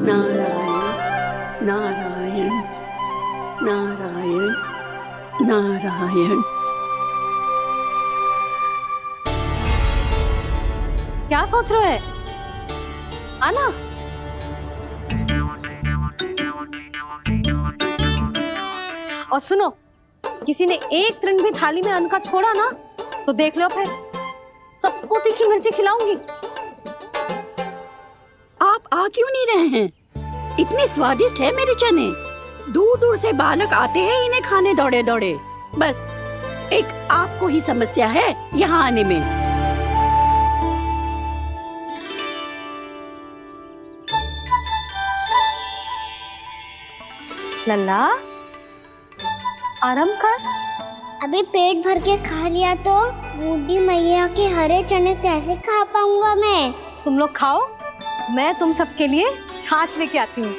[SPEAKER 13] नारायण नारायण नारायण नारायण।
[SPEAKER 1] क्या सोच रहे हैं? आना। और सुनो, किसी ने एक तृण भी थाली में अन्न का छोड़ा ना तो देख लो, फिर सबको तीखी मिर्ची खिलाऊंगी।
[SPEAKER 13] आप आ क्यों नहीं रहे हैं? इतने स्वादिष्ट है मेरे चने। दूर दूर से बालक आते हैं इन्हें खाने दौड़े दौड़े। बस एक आपको ही समस्या है यहाँ आने में।
[SPEAKER 1] लल्ला, आराम कर।
[SPEAKER 2] अभी पेट भर के खा लिया तो बूढ़ी मैया के हरे चने कैसे खा पाऊंगा मैं?
[SPEAKER 1] तुम लोग खाओ, मैं तुम सबके लिए छाछ लेके आती हूँ।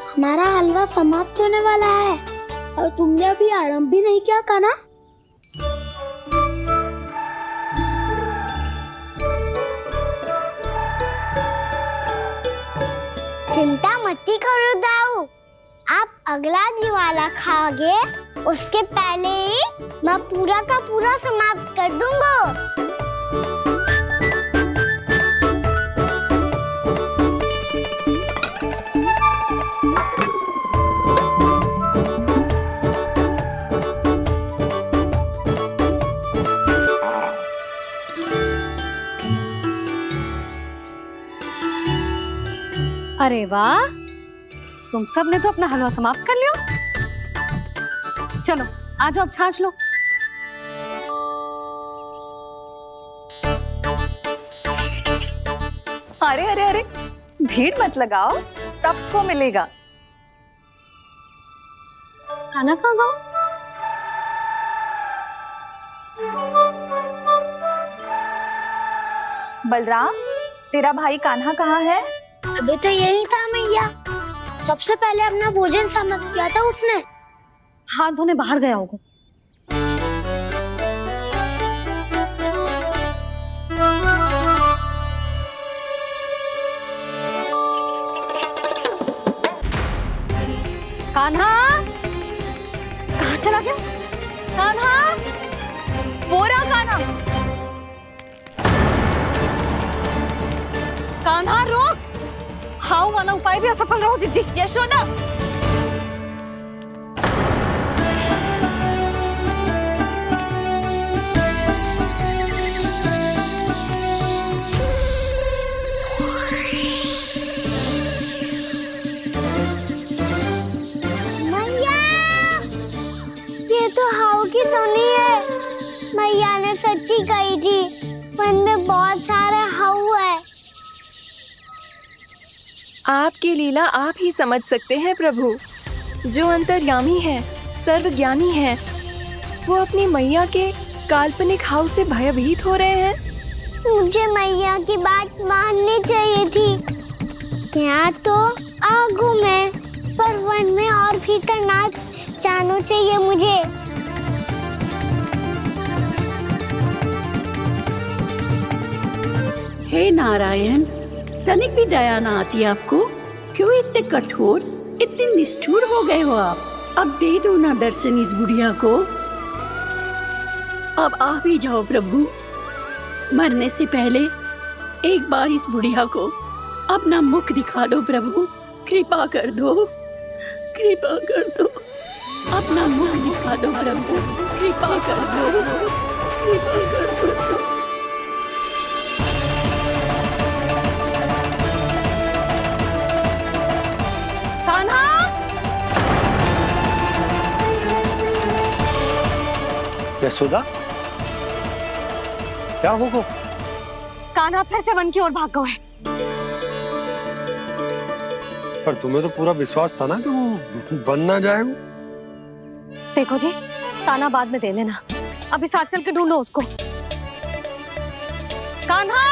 [SPEAKER 2] हमारा हलवा समाप्त होने वाला है और तुमने अभी आराम भी नहीं किया कान्हा। चिंता मत करो दाऊ, आप अगला दिवाला खाओगे उसके पहले ही मैं पूरा का पूरा समाप्त कर दूंगा।
[SPEAKER 1] अरे वाह, तुम सब ने तो अपना हलवा समाप्त कर लिया। चलो आ जाओ, अब छाछ लो।
[SPEAKER 12] अरे अरे अरे, भीड़ मत लगाओ, सबको मिलेगा।
[SPEAKER 1] खाना खा जाओ।
[SPEAKER 12] बलराम, तेरा भाई कान्हा कहाँ है?
[SPEAKER 2] अभी तो यही था मैया, सबसे पहले अपना भोजन समाप्त किया था उसने।
[SPEAKER 1] हाथ धोने बाहर गया होगा। कान्हा कहाँ चला गया? कान्हा,
[SPEAKER 12] वो रहा कान्हा।
[SPEAKER 1] कान्हा रोक, हाउ वाला उपाय भी असफल रहो जिज्जी।
[SPEAKER 12] यशोदा,
[SPEAKER 2] मैया, ये तो हाउ की धुनी है। मैया ने सच्ची कही थी, वन में बहुत सारे हाउ है।
[SPEAKER 5] आपकी लीला आप ही समझ सकते हैं प्रभु। जो अंतर्यामी है, सर्वज्ञानी है, वो अपनी मैया के काल्पनिक हाव से भयभीत हो रहे हैं।
[SPEAKER 2] मुझे मैया की बात माननी चाहिए थी। यहाँ तो आगू में, पर वन में और भीतर ना जाना चाहिए मुझे।
[SPEAKER 13] हे नारायण, तनिक भी दया ना आती आपको? क्यों इतने कठोर, इतने निष्ठुर हो गए हो आप? अब दे दो ना दर्शन इस बुढ़िया को। अब आप ही जाओ प्रभु। मरने से पहले एक बार इस बुढ़िया को अपना मुख दिखा दो प्रभु। कृपा कर दो, कृपा कर दो। अपना मुख दिखा दो प्रभु। कृपा कर दो, कृपा कर दो।
[SPEAKER 1] कान्हा!
[SPEAKER 3] यशोदा, क्या होगा?
[SPEAKER 1] कान्हा फिर से वन की ओर भाग गए।
[SPEAKER 3] पर तुम्हें तो पूरा विश्वास था ना कि वो बन ना जाए।
[SPEAKER 1] देखो जी, ताना बाद में दे लेना, अभी साथ चल के ढूंढो उसको। कान्हा!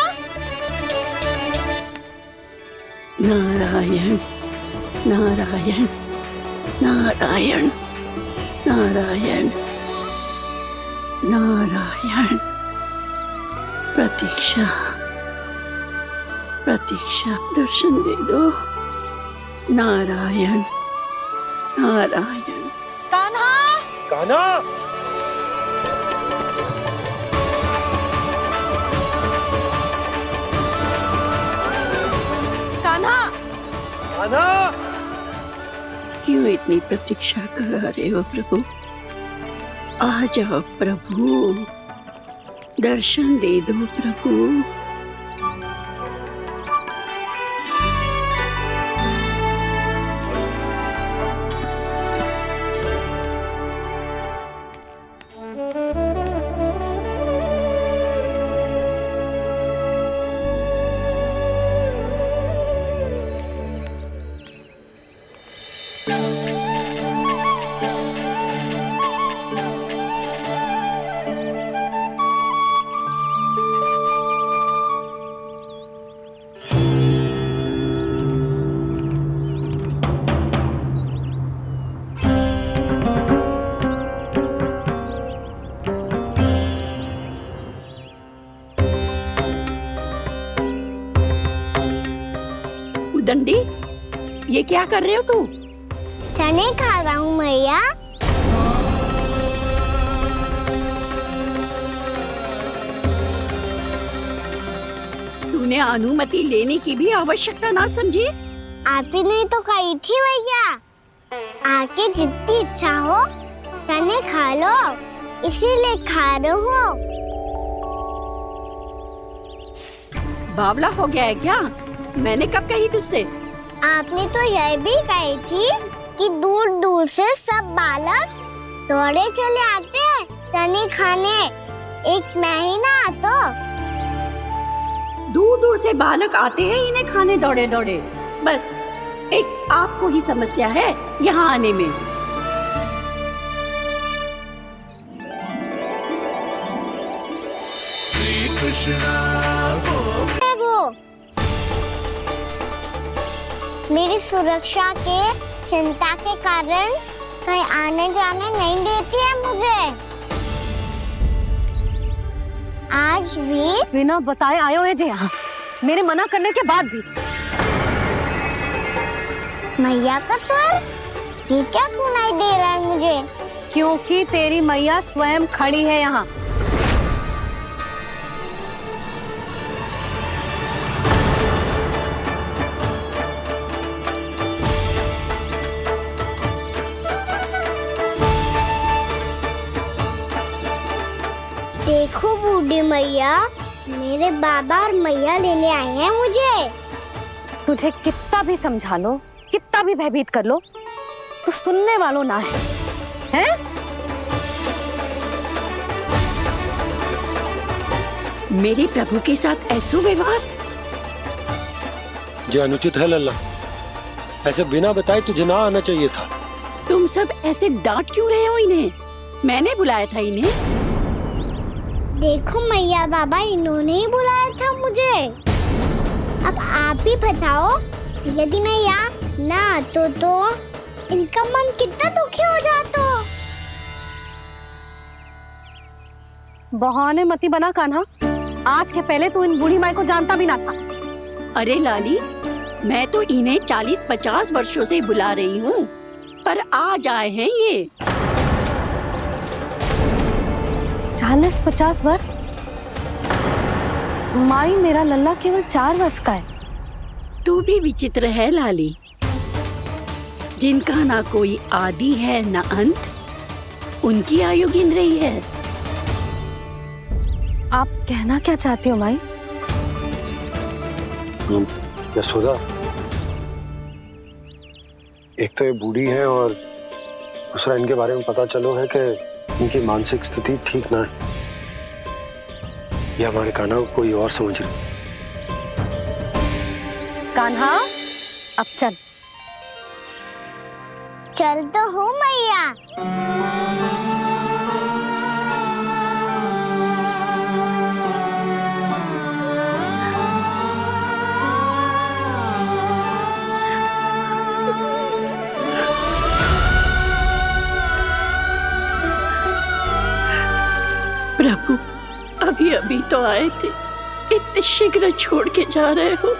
[SPEAKER 13] नारायण नारायण नारायण नारायण नारायण। प्रतीक्षा प्रतीक्षा, दर्शन दे दो। नारायण नारायण।
[SPEAKER 1] कान्हा!
[SPEAKER 3] कान्हा!
[SPEAKER 1] कान्हा!
[SPEAKER 3] कान्हा!
[SPEAKER 13] क्यों इतनी प्रतीक्षा करा रहे हो प्रभु? आ जाओ प्रभु, दर्शन दे दो प्रभु। दंडी, ये क्या कर रहे हो तू?
[SPEAKER 2] चने खा रहा हूँ मैया।
[SPEAKER 13] तूने अनुमति लेने की भी आवश्यकता ना समझी?
[SPEAKER 2] आप ही नहीं तो कही थी भैया, आके जितनी इच्छा हो चने खा लो, इसीलिए खा रहे हो।
[SPEAKER 13] बावला हो गया है क्या? मैंने कब कही तुझसे?
[SPEAKER 2] आपने तो यह भी कही थी कि दूर दूर से सब बालक दौड़े चले आते हैं चने खाने, एक मैं ही ना तो।
[SPEAKER 13] दूर दूर से बालक आते हैं इन्हें खाने दौड़े दौड़े। बस एक आपको ही समस्या है यहाँ आने में।
[SPEAKER 6] श्री कृष्णा
[SPEAKER 2] मेरी सुरक्षा के चिंता के कारण कहीं आने जाने नहीं देती है मुझे। आज भी
[SPEAKER 1] बिना बताए आए हुए जे यहाँ, मेरे मना करने के बाद भी।
[SPEAKER 2] मैया का स्वर, ये क्या सुनाई दे रहा है मुझे?
[SPEAKER 1] क्योंकि तेरी मैया स्वयं खड़ी है यहाँ।
[SPEAKER 2] देखो बूढ़ी मैया, मेरे बाबा और मैया लेने आए हैं मुझे।
[SPEAKER 1] तुझे कितना भी समझा लो, कितना भी भयभीत कर लो, तो सुनने वालों ना है, हैं?
[SPEAKER 13] मेरे प्रभु के साथ ऐसा व्यवहार
[SPEAKER 3] जो अनुचित है लल्ला। ऐसे बिना बताए तुझे ना आना चाहिए था।
[SPEAKER 13] तुम सब ऐसे डांट क्यों रहे हो इन्हें? मैंने बुलाया था इन्हें।
[SPEAKER 2] देखो मैया बाबा, इन्होंने ही बुलाया था मुझे। अब आप ही बताओ, यदि मैं यहाँ ना आतो तो इनका मन कितना दुखी हो जाता।
[SPEAKER 1] बहाने मती बना कान्हा, आज के पहले तू इन बूढ़ी माई को जानता भी ना था।
[SPEAKER 13] अरे लाली, मैं तो इन्हें 40-50 वर्षों से बुला रही हूँ, पर आज आए हैं ये।
[SPEAKER 1] 40-50 वर्ष? माई, मेरा लल्ला केवल 4 वर्ष का है।
[SPEAKER 13] तू भी विचित्र है लाली, जिनका ना कोई आदि है ना अंत, उनकी आयु गिन रही है।
[SPEAKER 1] आप कहना क्या चाहती हो माई?
[SPEAKER 3] यशोदा, एक तो ये बूढ़ी है और दूसरा इनके बारे में पता चलो है कि इनकी मानसिक स्थिति ठीक ना है। ये हमारे कान्हा को कोई और समझ रही।
[SPEAKER 1] कान्हा, अब चल।
[SPEAKER 2] चल तो हूँ मैया।
[SPEAKER 13] प्रभु, अभी अभी तो आए थे, इतने शीघ्र छोड़ के जा रहे हो?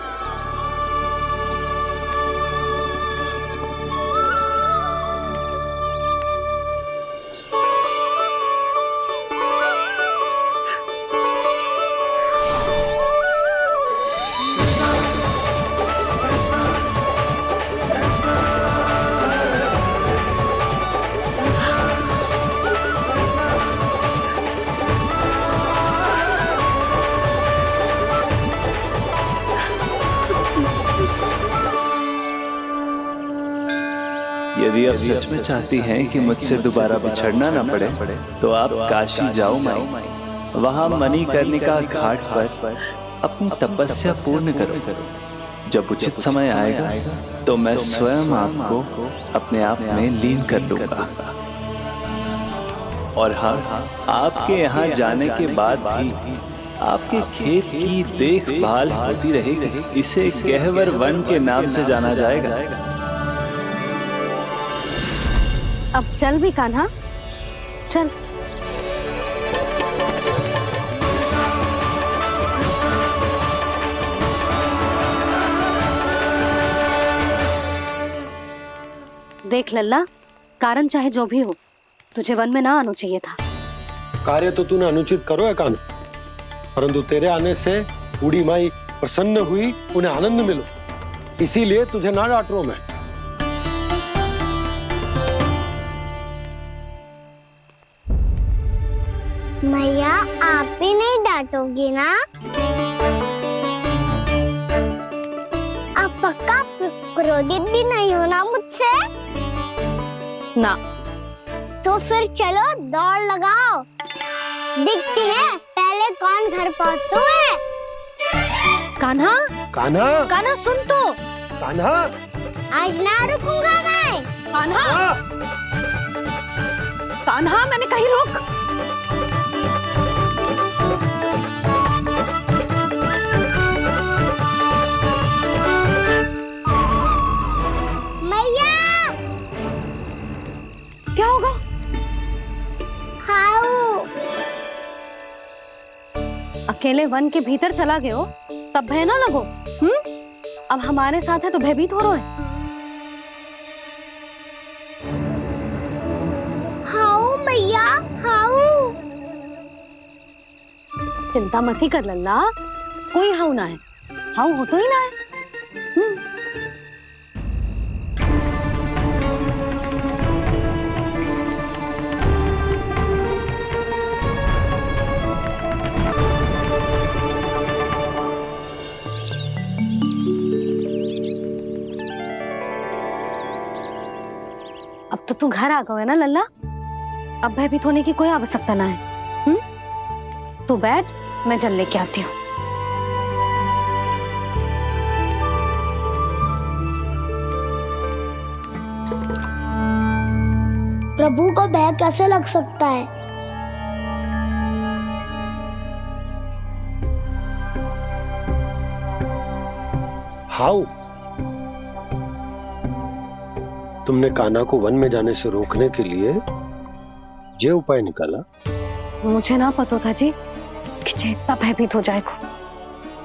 [SPEAKER 7] यदि आप सच में चाहती हैं कि मुझसे दोबारा बिछड़ना न पड़े तो आप काशी जाओ माई। वहां मणिकर्णिका घाट पर अपनी तपस्या पूर्ण करो। जब उचित समय आएगा तो मैं स्वयं आपको अपने आप में लीन कर लूंगा। और हाँ, आपके यहाँ जाने के बाद भी आपके खेत की देखभाल होती रहेगी। इसे गहवर वन के नाम से जाना जाएगा।
[SPEAKER 1] अब चल भी कान्हा, चल। देख लल्ला, कारण चाहे जो भी हो, तुझे वन में ना आना चाहिए था।
[SPEAKER 3] कार्य तो तूने अनुचित करो है कान्हा, परंतु तेरे आने से बूढ़ी माई प्रसन्न हुई, उन्हें आनंद मिलो, इसीलिए तुझे ना डांट रहा हूं मैं।
[SPEAKER 2] मैया, आप भी नहीं डांटोगी ना? आप पक्का क्रोधित भी नहीं हो ना मुझसे?
[SPEAKER 1] ना।
[SPEAKER 2] तो फिर चलो दौड़ लगाओ, दिखती है पहले कौन घर पहुंचता है।
[SPEAKER 1] कान्हा,
[SPEAKER 3] कान्हा,
[SPEAKER 1] कान्हा सुन तो।
[SPEAKER 3] कान्हा,
[SPEAKER 2] आज ना रुकूंगा मैं।
[SPEAKER 1] कान्हा, कान्हा, मैंने कही रुक। क्या होगा?
[SPEAKER 2] हाउ।
[SPEAKER 1] अकेले वन के भीतर चला गए हो तब भय ना लगो। अब हमारे साथ है तो भयभीत हो रहे हैं।
[SPEAKER 2] हाउ मैया, हाउ।
[SPEAKER 1] चिंता मत ही कर लल्ला, कोई हाउ ना है। हाउ हो तो ही ना है। अब तो तू घर आ गया है ना लल्ला, अब भयभीत होने की कोई आवश्यकता ना है। तू बैठ, मैं जल लेके आती हूँ।
[SPEAKER 2] प्रभु को भय कैसे लग सकता है?
[SPEAKER 3] हाउ, तुमने कान्हा को वन में जाने से रोकने के लिए ये उपाय निकाला?
[SPEAKER 1] मुझे ना पता था जी कि इतना भयभीत हो जाएगा।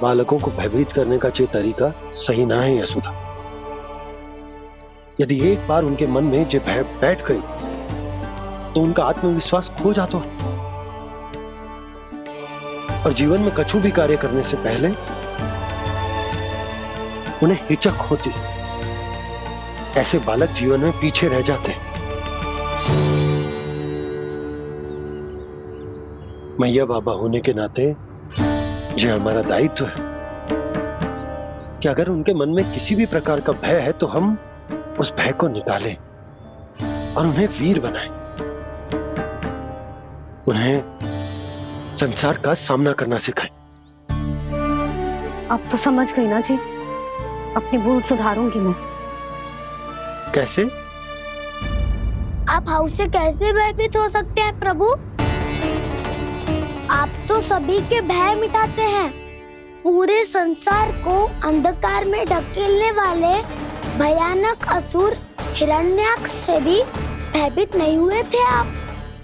[SPEAKER 3] बालकों को भयभीत करने का ये तरीका सही ना है यशोदा। यदि एक बार उनके मन में ये भय बैठ गई तो उनका आत्मविश्वास खो जाता है। और जीवन में कछु भी कार्य करने से पहले उन्हें हिचक होती। ऐसे बालक जीवन में पीछे रह जाते हैं। मैया बाबा होने के नाते ये हमारा दायित्व है कि अगर उनके मन में किसी भी प्रकार का भय है तो हम उस भय को निकालें और उन्हें वीर बनाएं, उन्हें संसार का सामना करना सिखाएं।
[SPEAKER 1] अब तो समझ गई ना जी, अपनी भूल सुधारूंगी मैं।
[SPEAKER 3] कैसे?
[SPEAKER 2] आप हाउस से कैसे भयभीत हो सकते हैं प्रभु? आप तो सभी के भय मिटाते हैं। पूरे संसार को अंधकार में ढकेलने वाले भयानक असुर हिरण्याक्ष से भी भयभीत नहीं हुए थे आप।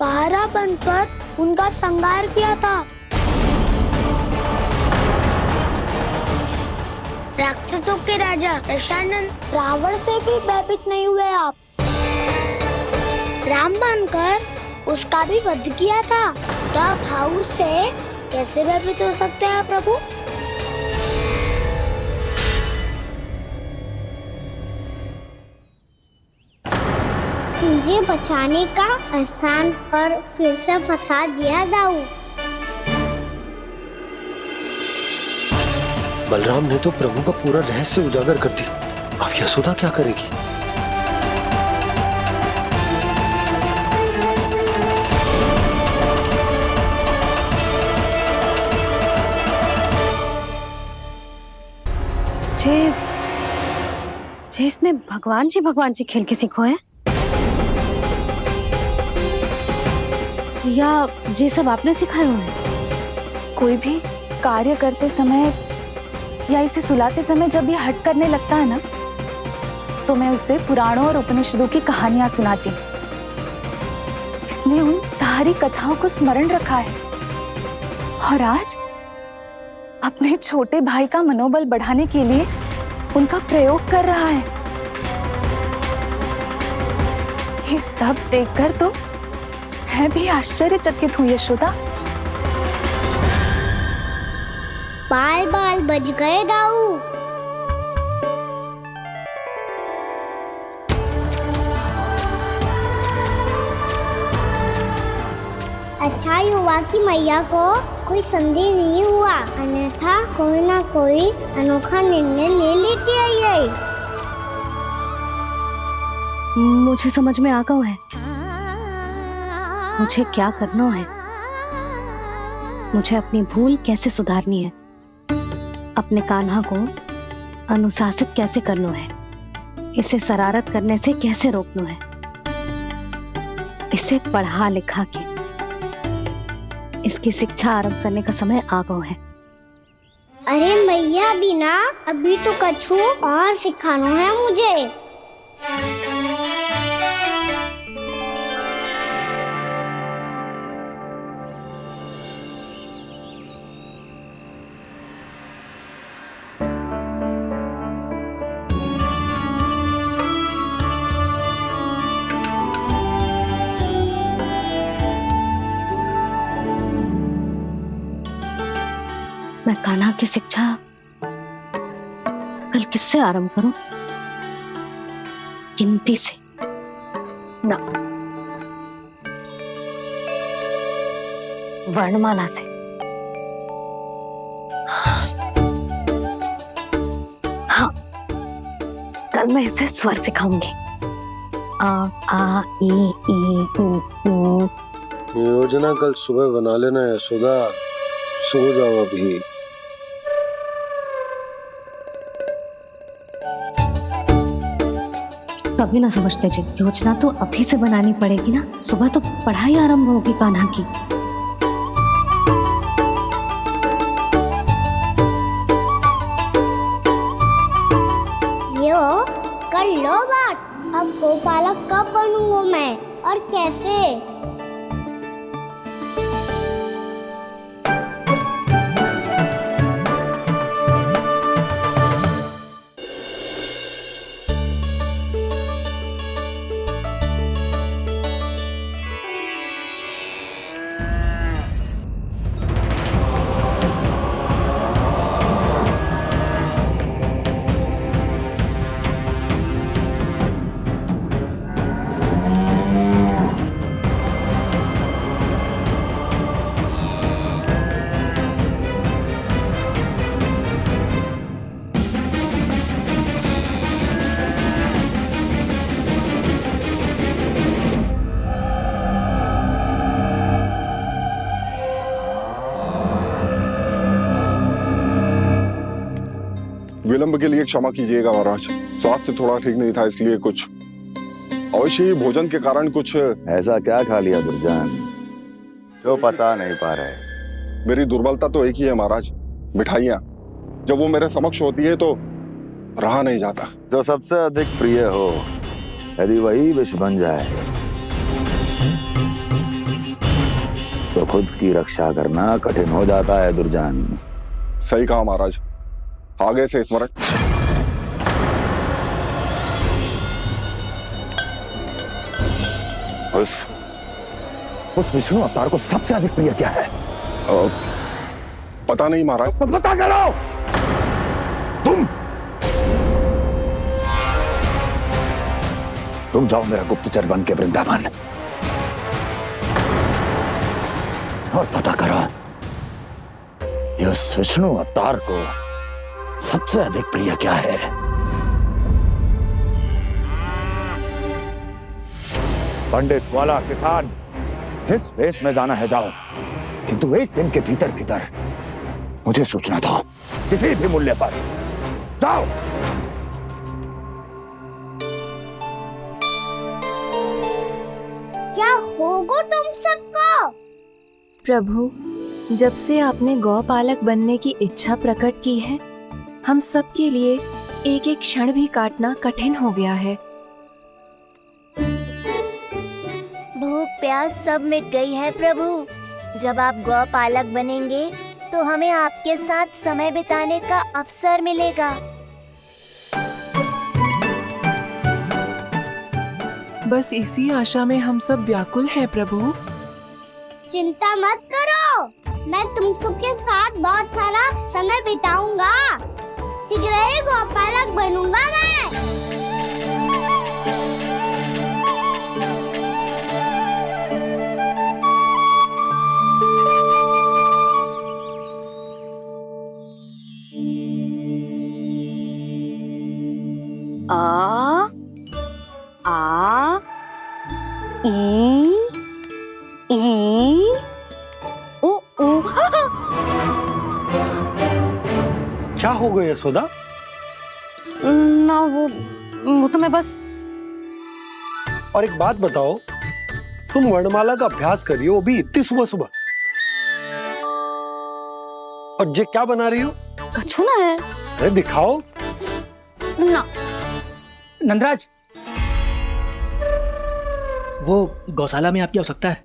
[SPEAKER 2] पहरा बनकर उनका संहार किया था। राक्षसों के राजा दशानन रावण से भी भयभीत नहीं हुए आप। राम बनकर उसका भी वध किया था। तो आप हाउस से कैसे भयभीत हो सकते हैं प्रभु? मुझे बचाने का स्थान पर फिर से फंसा दिया दाऊ।
[SPEAKER 3] बलराम ने तो प्रभु का पूरा रहस्य उजागर कर दी। अब यशोदा क्या करेगी?
[SPEAKER 1] इसने भगवान जी खेल के सीखो है या ये सब आपने सिखाए हुए हैं?
[SPEAKER 12] कोई भी कार्य करते समय या इसे सुलाते समय जब ये हट करने लगता है ना, तो मैं उसे पुराणों और उपनिषदों की कहानियां सुनाती हूँ। इसने उन सारी कथाओं को स्मरण रखा है और आज अपने छोटे भाई का मनोबल बढ़ाने के लिए उनका प्रयोग कर रहा है। ये सब देखकर तो मैं भी आश्चर्यचकित हूँ यशोदा।
[SPEAKER 2] बाल बाल बज गए दाऊ। अच्छा ही हुआ कि मैया को कोई संदेह नहीं हुआ, अन्यथा कोई ना कोई अनोखा निर्णय ले लेती है ये।
[SPEAKER 1] मुझे समझ में आ गया है मुझे क्या करना है। मुझे अपनी भूल कैसे सुधारनी है, अपने कान्हा को अनुशासित कैसे करना है, इसे शरारत करने से कैसे रोकना है, इसे पढ़ा लिखा के इसकी शिक्षा आरंभ करने का समय आ गया है।
[SPEAKER 2] अरे मैया बिना अभी तो कछु और सिखाना है मुझे।
[SPEAKER 1] मैं कान्हा की शिक्षा कल किससे आरंभ करूं? गिनती से ना, वर्णमाला से। हाँ, कल मैं इसे स्वर सिखाऊंगी। आ आ ई ई उ ऊ।
[SPEAKER 3] योजना कल सुबह बना लेना यशोदा, सो जाओ अभी।
[SPEAKER 1] तभी ना समझते जी, योजना तो अभी से बनानी पड़ेगी ना। सुबह तो पढ़ाई आरंभ होगी कान्हा की।
[SPEAKER 2] यो कर लो बात। अब गोपालक कब बनूंगा मैं और कैसे?
[SPEAKER 10] विलंब के लिए क्षमा कीजिएगा महाराज, स्वास्थ्य थोड़ा ठीक नहीं था इसलिए कुछ अवश्य ही भोजन के कारण कुछ।
[SPEAKER 15] ऐसा क्या खा लिया दुर्जन जो पचा नहीं पा रहे?
[SPEAKER 10] मेरी दुर्बलता तो एक ही है महाराज, मिठाइयाँ। जब वो मेरे समक्ष होती है तो रहा नहीं जाता।
[SPEAKER 15] जो सबसे अधिक प्रिय हो यदि वही विष बन जाए तो खुद की रक्षा करना कठिन हो जाता है दुर्जन।
[SPEAKER 10] सही कहा महाराज, आगे से स्मरण।
[SPEAKER 15] उस विष्णु अवतार को सबसे अधिक प्रिय क्या है?
[SPEAKER 10] पता नहीं महाराज।
[SPEAKER 15] पता करो। तुम जाओ मेरा गुप्तचर बन के वृंदावन और पता करो उस विष्णु अवतार को सबसे अधिक प्रिय क्या है। पंडित वाला किसान जिस वेश में जाना है जाओ, किंतु एक दिन के भीतर भीतर मुझे सूचना दो, किसी भी मूल्य पर। जाओ।
[SPEAKER 2] क्या होगा तुम सबको?
[SPEAKER 5] प्रभु, जब से आपने गौपालक बनने की इच्छा प्रकट की है, हम सब के लिए एक एक क्षण भी काटना कठिन हो गया है।
[SPEAKER 16] भूख प्यास सब मिट गई है प्रभु। जब आप गौपालक बनेंगे तो हमें आपके साथ समय बिताने का अवसर मिलेगा।
[SPEAKER 4] बस इसी आशा में हम सब व्याकुल हैं प्रभु।
[SPEAKER 2] चिंता मत करो, मैं तुम सबके साथ बहुत सारा समय बिताऊंगा। शीघ्र ही गौपालक बनूंगा मैं।
[SPEAKER 1] आ आ ई ओ ओ।
[SPEAKER 3] क्या हो गया यशोदा?
[SPEAKER 1] ना वो तो मैं बस।
[SPEAKER 3] और एक बात बताओ, तुम वर्णमाला का अभ्यास कर रही हो, अभी इतनी सुबह सुबह, और ये क्या बना रही हो?
[SPEAKER 1] कछुआ है।
[SPEAKER 3] अरे दिखाओ
[SPEAKER 1] ना।
[SPEAKER 8] नंदराज, वो गौशाला में आपकी आवश्यकता है।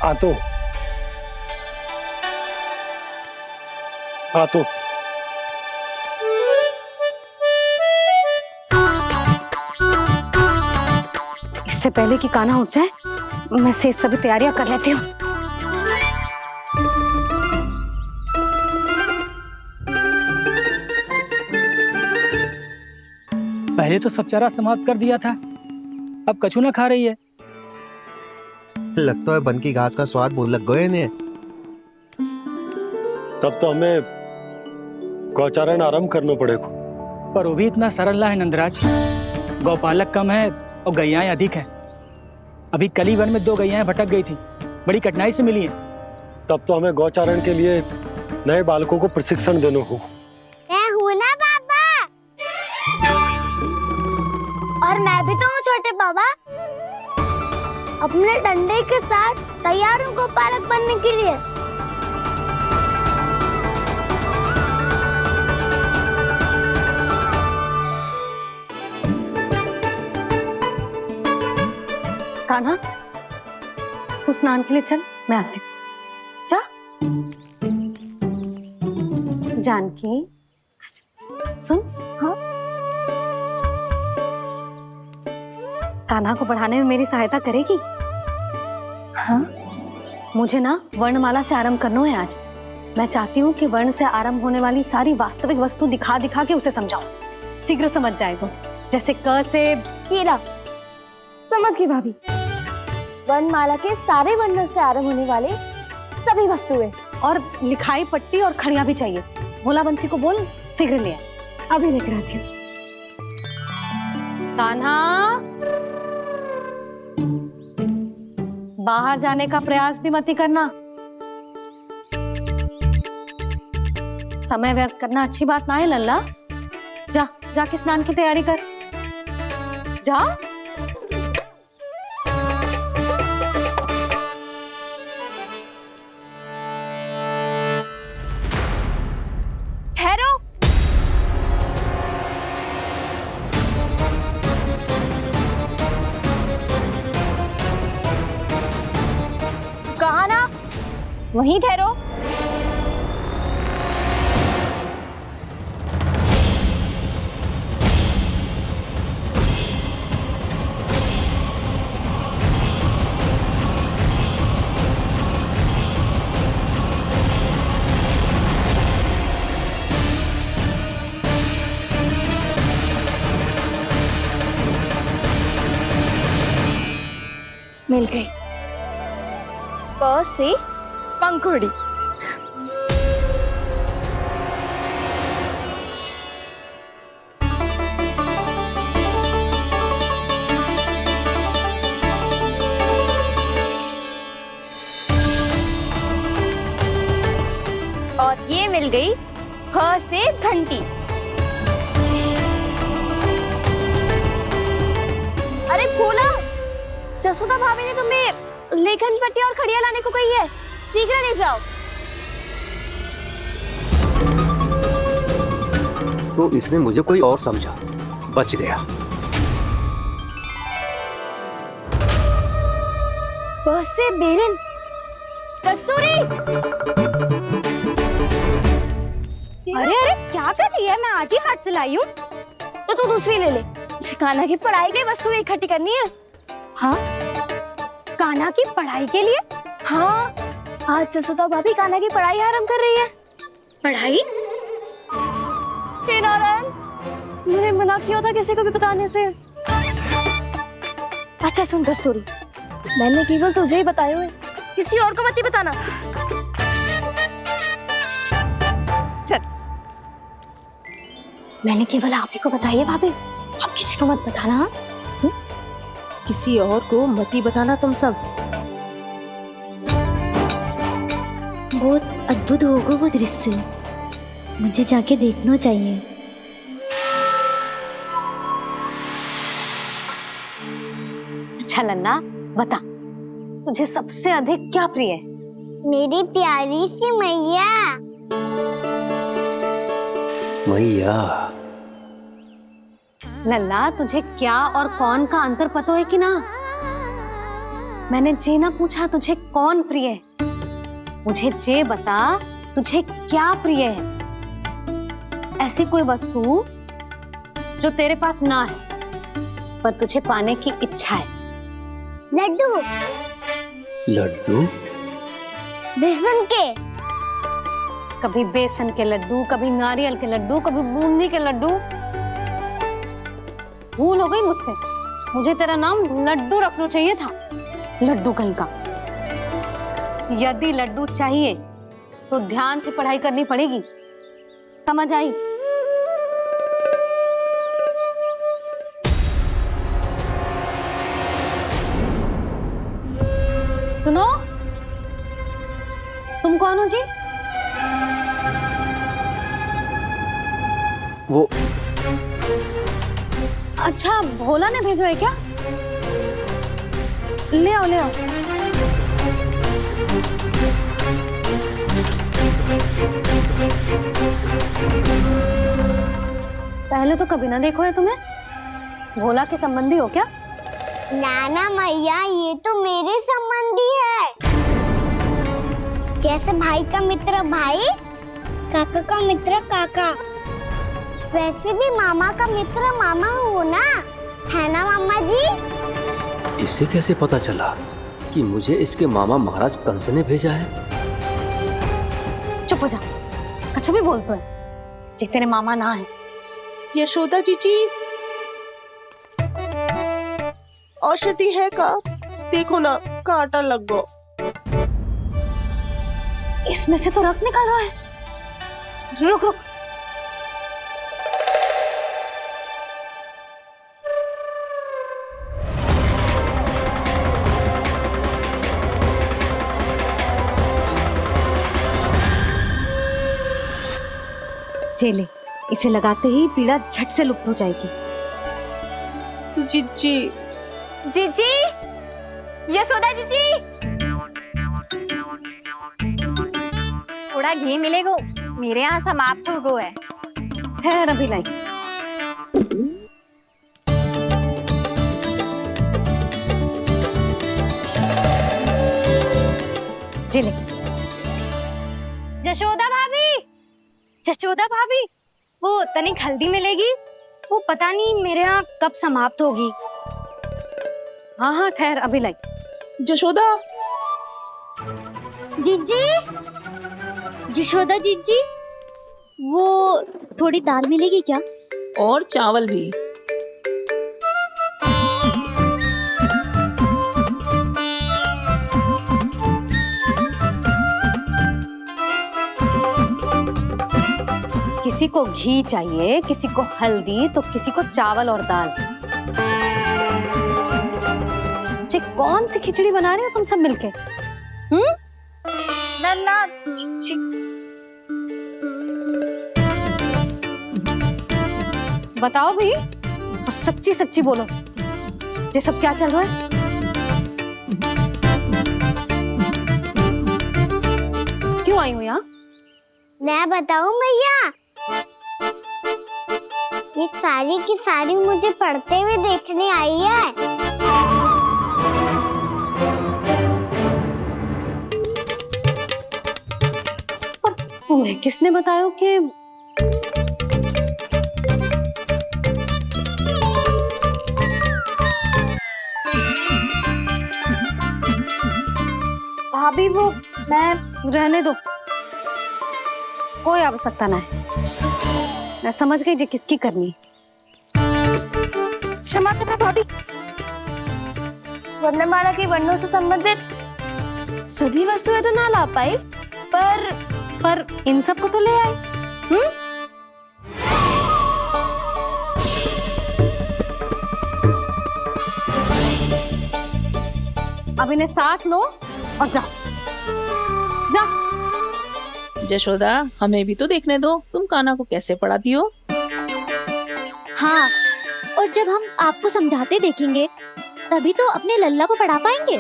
[SPEAKER 3] आ तो
[SPEAKER 1] इससे पहले कि कान्हा उठ जाए, मैं से सभी तैयारियां कर लेती हूँ।
[SPEAKER 8] पहले तो सब चारा समाप्त कर दिया था, अब कछू ना खा रही है।
[SPEAKER 17] लगता है बन की घास का स्वाद बहुत लग गए ने।
[SPEAKER 3] तब तो हमें गौचारण आरंभ करना पड़ेगा।
[SPEAKER 8] पर वो भी इतना सरल है नंदराज। गौपालक कम है और गैयाएं अधिक है। अभी कली वन में 2 गैयाएं भटक गई थी, बड़ी कठिनाई से मिली हैं।
[SPEAKER 3] तब तो हमें गौचारण के लिए नए बालकों को प्रशिक्षण देना होगा।
[SPEAKER 2] मैं हूँ ना बाबा, और मैं भी तो हूँ छोटे बाबा। अपने डंडे के साथ तैयार हूँ गौपालक बनने के लिए।
[SPEAKER 1] कान्हा, तू स्नान के लिए चल, मैं आती हूँ। जा। जानकी, सुन। हाँ। कान्हा को पढ़ाने में मेरी सहायता करेगी? हाँ। मुझे ना वर्णमाला से आरंभ करना है आज। मैं चाहती हूँ कि वर्ण से आरंभ होने वाली सारी वास्तविक वस्तु दिखा दिखा के उसे समझाऊं। शीघ्र समझ जाएगा। जैसे क से
[SPEAKER 2] कीड़ा। समझ गई भाभी। वर्णमाला के सारे वर्णों से आरंभ होने वाले सभी वस्तुएं, और लिखाई पट्टी और खड़िया भी चाहिए। भोला बंसी को बोल शीघ्र ले आए। अभी लेकर आती हूँ। कान्हा, बाहर जाने का प्रयास भी मत ही करना। समय व्यर्थ करना अच्छी बात ना है लल्ला।
[SPEAKER 1] जा जाके स्नान की तैयारी कर, जा।
[SPEAKER 12] ठहरो। कहा ना, वहीं ठहरो। मिल गई। प से पंखुड़ी। और ये मिल गई फ से घंटी। अरे भोला, जसोदा भाभी ने तुम्हें लेखन पट्टी और खड़िया लाने को कही है, शीघ्र ले जाओ।
[SPEAKER 18] तो इसने मुझे कोई और समझा, बच गया।
[SPEAKER 12] बस से बेरन। कस्तूरी, अरे अरे क्या कर रही है? मैं आज ही हाथ से लाई हूँ। तो तू दूसरी ले ले। कान्हा की पढ़ाई की वस्तु इकट्ठी करनी है। हाँ, कान्हा की पढ़ाई के लिए? हाँ, आज जसोदा भाभी कान्हा की पढ़ाई आरंभ कर रही है। पढ़ाई? हे नारायण, मैंने मना किया था किसी को भी बताने से। अच्छा सुन कस्तूरी, मैंने केवल तुझे ही बताए हुए, किसी और को मत ही बताना। चल, मैंने केवल आप ही को बताई है भाभी, आप किसी को मत बताना।
[SPEAKER 9] किसी और को मत ही बताना तुम सब।
[SPEAKER 2] बहुत अद्भुत होगा वो दृश्य, मुझे जाके देखना चाहिए।
[SPEAKER 1] अच्छा लल्ला, बता तुझे सबसे अधिक क्या प्रिय है?
[SPEAKER 2] मेरी प्यारी सी मैया।
[SPEAKER 18] मैया।
[SPEAKER 1] लल्ला, तुझे क्या और कौन का अंतर पता है कि ना? मैंने जे ना पूछा तुझे कौन प्रिय है, मुझे जे बता तुझे क्या प्रिय है। ऐसी कोई वस्तु जो तेरे पास ना है पर तुझे पाने की इच्छा है।
[SPEAKER 2] लड्डू।
[SPEAKER 18] लड्डू?
[SPEAKER 2] बेसन के।
[SPEAKER 1] कभी बेसन के लड्डू, कभी नारियल के लड्डू, कभी बूंदी के लड्डू। भूल हो गई मुझसे, मुझे तेरा नाम लड्डू रखना चाहिए था। लड्डू कहीं का। यदि लड्डू चाहिए तो ध्यान से पढ़ाई करनी पड़ेगी, समझ आई? सुनो, तुम कौन हो जी?
[SPEAKER 18] वो
[SPEAKER 1] अच्छा, भोला ने भेजो है क्या? ले आओ, ले आओ। पहले तो कभी ना देखो है तुम्हें। भोला के संबंधी हो क्या?
[SPEAKER 2] नाना मैया, ये तो मेरे संबंधी है। जैसे भाई का मित्र भाई, काका का मित्र काका, वैसे भी मामा का मित्र मामा हो ना, है ना मामा जी?
[SPEAKER 18] इसे कैसे पता चला कि मुझे इसके मामा महाराज कंस ने भेजा है?
[SPEAKER 1] चुप हो जा, कछु भी बोलते है जे तेरे मामा ना है।
[SPEAKER 9] यशोदा जीजी, औषधि है का? देखो ना, कांटा लग गो।
[SPEAKER 1] इसमें से तो रक्त निकल रहा है। रुक रुक, चले इसे लगाते ही पीड़ा झट से लुप्त हो जाएगी।
[SPEAKER 9] जीजी
[SPEAKER 12] जीजी, यशोदा जीजी, थोड़ा घी मिलेगा, मेरे यहाँ समाप्त हो गया है।
[SPEAKER 1] ठहर अभी लाई। जी ले।
[SPEAKER 2] जशोदा भाभी, जशोदा भाभी, वो तनिक हल्दी मिलेगी? वो पता नहीं मेरे यहाँ कब समाप्त होगी।
[SPEAKER 1] हाँ हाँ ठहर अभी लाई।
[SPEAKER 9] जशोदा,
[SPEAKER 2] जीजी, जशोदा जीजी, वो थोड़ी दाल मिलेगी क्या?
[SPEAKER 19] और चावल भी।
[SPEAKER 1] किसी को घी चाहिए, किसी को हल्दी, तो किसी को चावल और दाल। जी कौन सी खिचड़ी बना रहे हो तुम सब मिलके?
[SPEAKER 12] नन्ना,
[SPEAKER 1] बताओ भाई, सच्ची सच्ची बोलो, ये सब क्या चल रहा है? क्यों आई हो यहाँ?
[SPEAKER 2] मैं बताऊं भैया, ये सारी की सारी मुझे पढ़ते हुए देखने आई है।
[SPEAKER 1] तुम्हें किसने बताया कि भाभी? वो मैं रहने दो, कोई आवश्यकता ना है। मैं समझ गई जी किसकी करनी।
[SPEAKER 12] क्षमा करना भाभी, वर्णमाला के वर्णों से संबंधित सभी वस्तुएं तो ना ला पाई, पर
[SPEAKER 1] इन सब को तो ले आए। अब इन्हें साथ लो और जाओ। जा।
[SPEAKER 19] जशोदा, हमें भी तो देखने दो, तुम कान्हा को कैसे पढ़ाती हो।
[SPEAKER 2] हाँ, और जब हम आपको समझाते देखेंगे तभी तो अपने लल्ला को पढ़ा पाएंगे।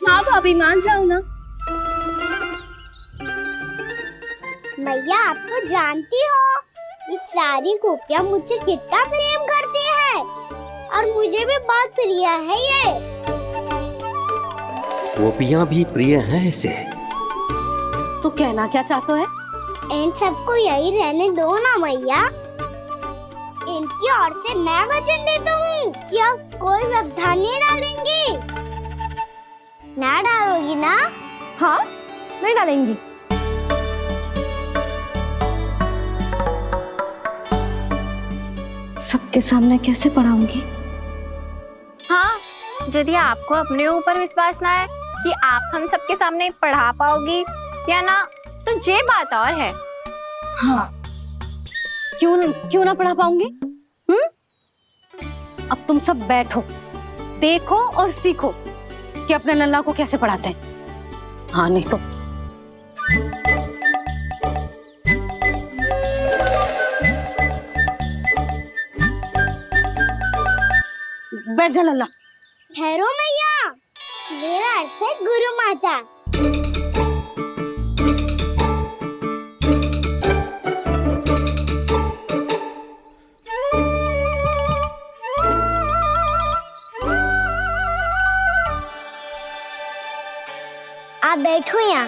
[SPEAKER 12] हाँ भाभी, मान जाओ ना।
[SPEAKER 2] मैया, आप तो जानती हो ये सारी गोपियां मुझसे कितना प्रेम करती है, और मुझे भी बहुत प्रिय है ये।
[SPEAKER 18] गोपियां भी प्रिय हैं इसे।
[SPEAKER 1] तू कहना क्या चाहता है?
[SPEAKER 2] इन सबको यही रहने दो ना मैया। इनकी ओर से मैं वचन देता हूँ कि अब कोई व्यवधान नहीं डालेंगी। ना डालोगी ना?
[SPEAKER 12] हाँ, नहीं डालेंगी।
[SPEAKER 1] सबके सामने कैसे पढ़ाऊंगी?
[SPEAKER 12] हाँ, यदि आपको अपने ऊपर विश्वास ना है कि आप हम सबके सामने पढ़ा पाओगी या ना, तो ये बात और है।
[SPEAKER 1] हाँ, क्यों ना पढ़ा पाऊंगी? अब तुम सब बैठो, देखो और सीखो कि अपने लल्ला को कैसे पढ़ाते हैं। हाँ, नहीं तो बैठ जा लल्ला।
[SPEAKER 2] ठहरो मैया, मेरा अर्थ है गुरु माता। आप बैठो यहाँ।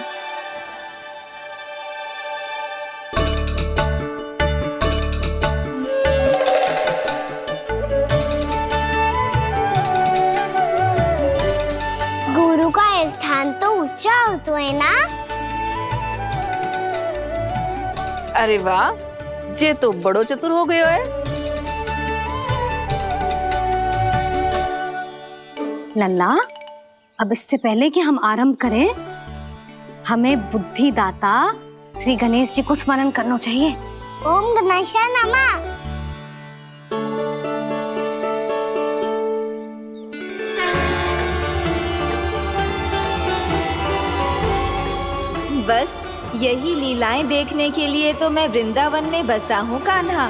[SPEAKER 2] गुरु का स्थान तो ऊंचा होता है ना?
[SPEAKER 19] अरे वाह, जे तो बड़ो चतुर हो गयो है।
[SPEAKER 1] लल्ला, अब इससे पहले कि हम आरंभ करें, हमें बुद्धिदाता श्री गणेश जी को स्मरण करना चाहिए।
[SPEAKER 2] ओम गणेशाय नमः।
[SPEAKER 5] बस
[SPEAKER 20] यही लीलाएं देखने के लिए तो मैं वृंदावन में बसा हूँ कान्हा।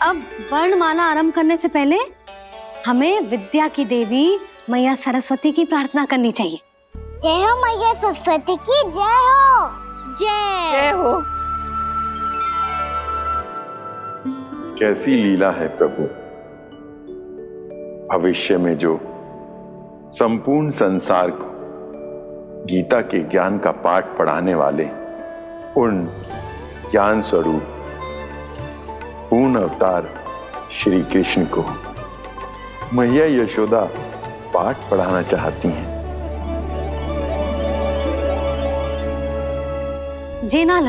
[SPEAKER 1] अब वर्णमाला आरंभ करने से पहले हमें विद्या की देवी मैया सरस्वती की प्रार्थना करनी चाहिए।
[SPEAKER 2] जय हो मैया सरस्वती की जय हो।
[SPEAKER 20] जय हो।
[SPEAKER 21] कैसी लीला है प्रभु। भविष्य में जो संपूर्ण संसार को गीता के ज्ञान का पाठ पढ़ाने वाले उन ज्ञान स्वरूप पूर्ण अवतार श्री कृष्ण को मैया यशोदा पाठ पढ़ाना चाहती हैं।
[SPEAKER 1] जेना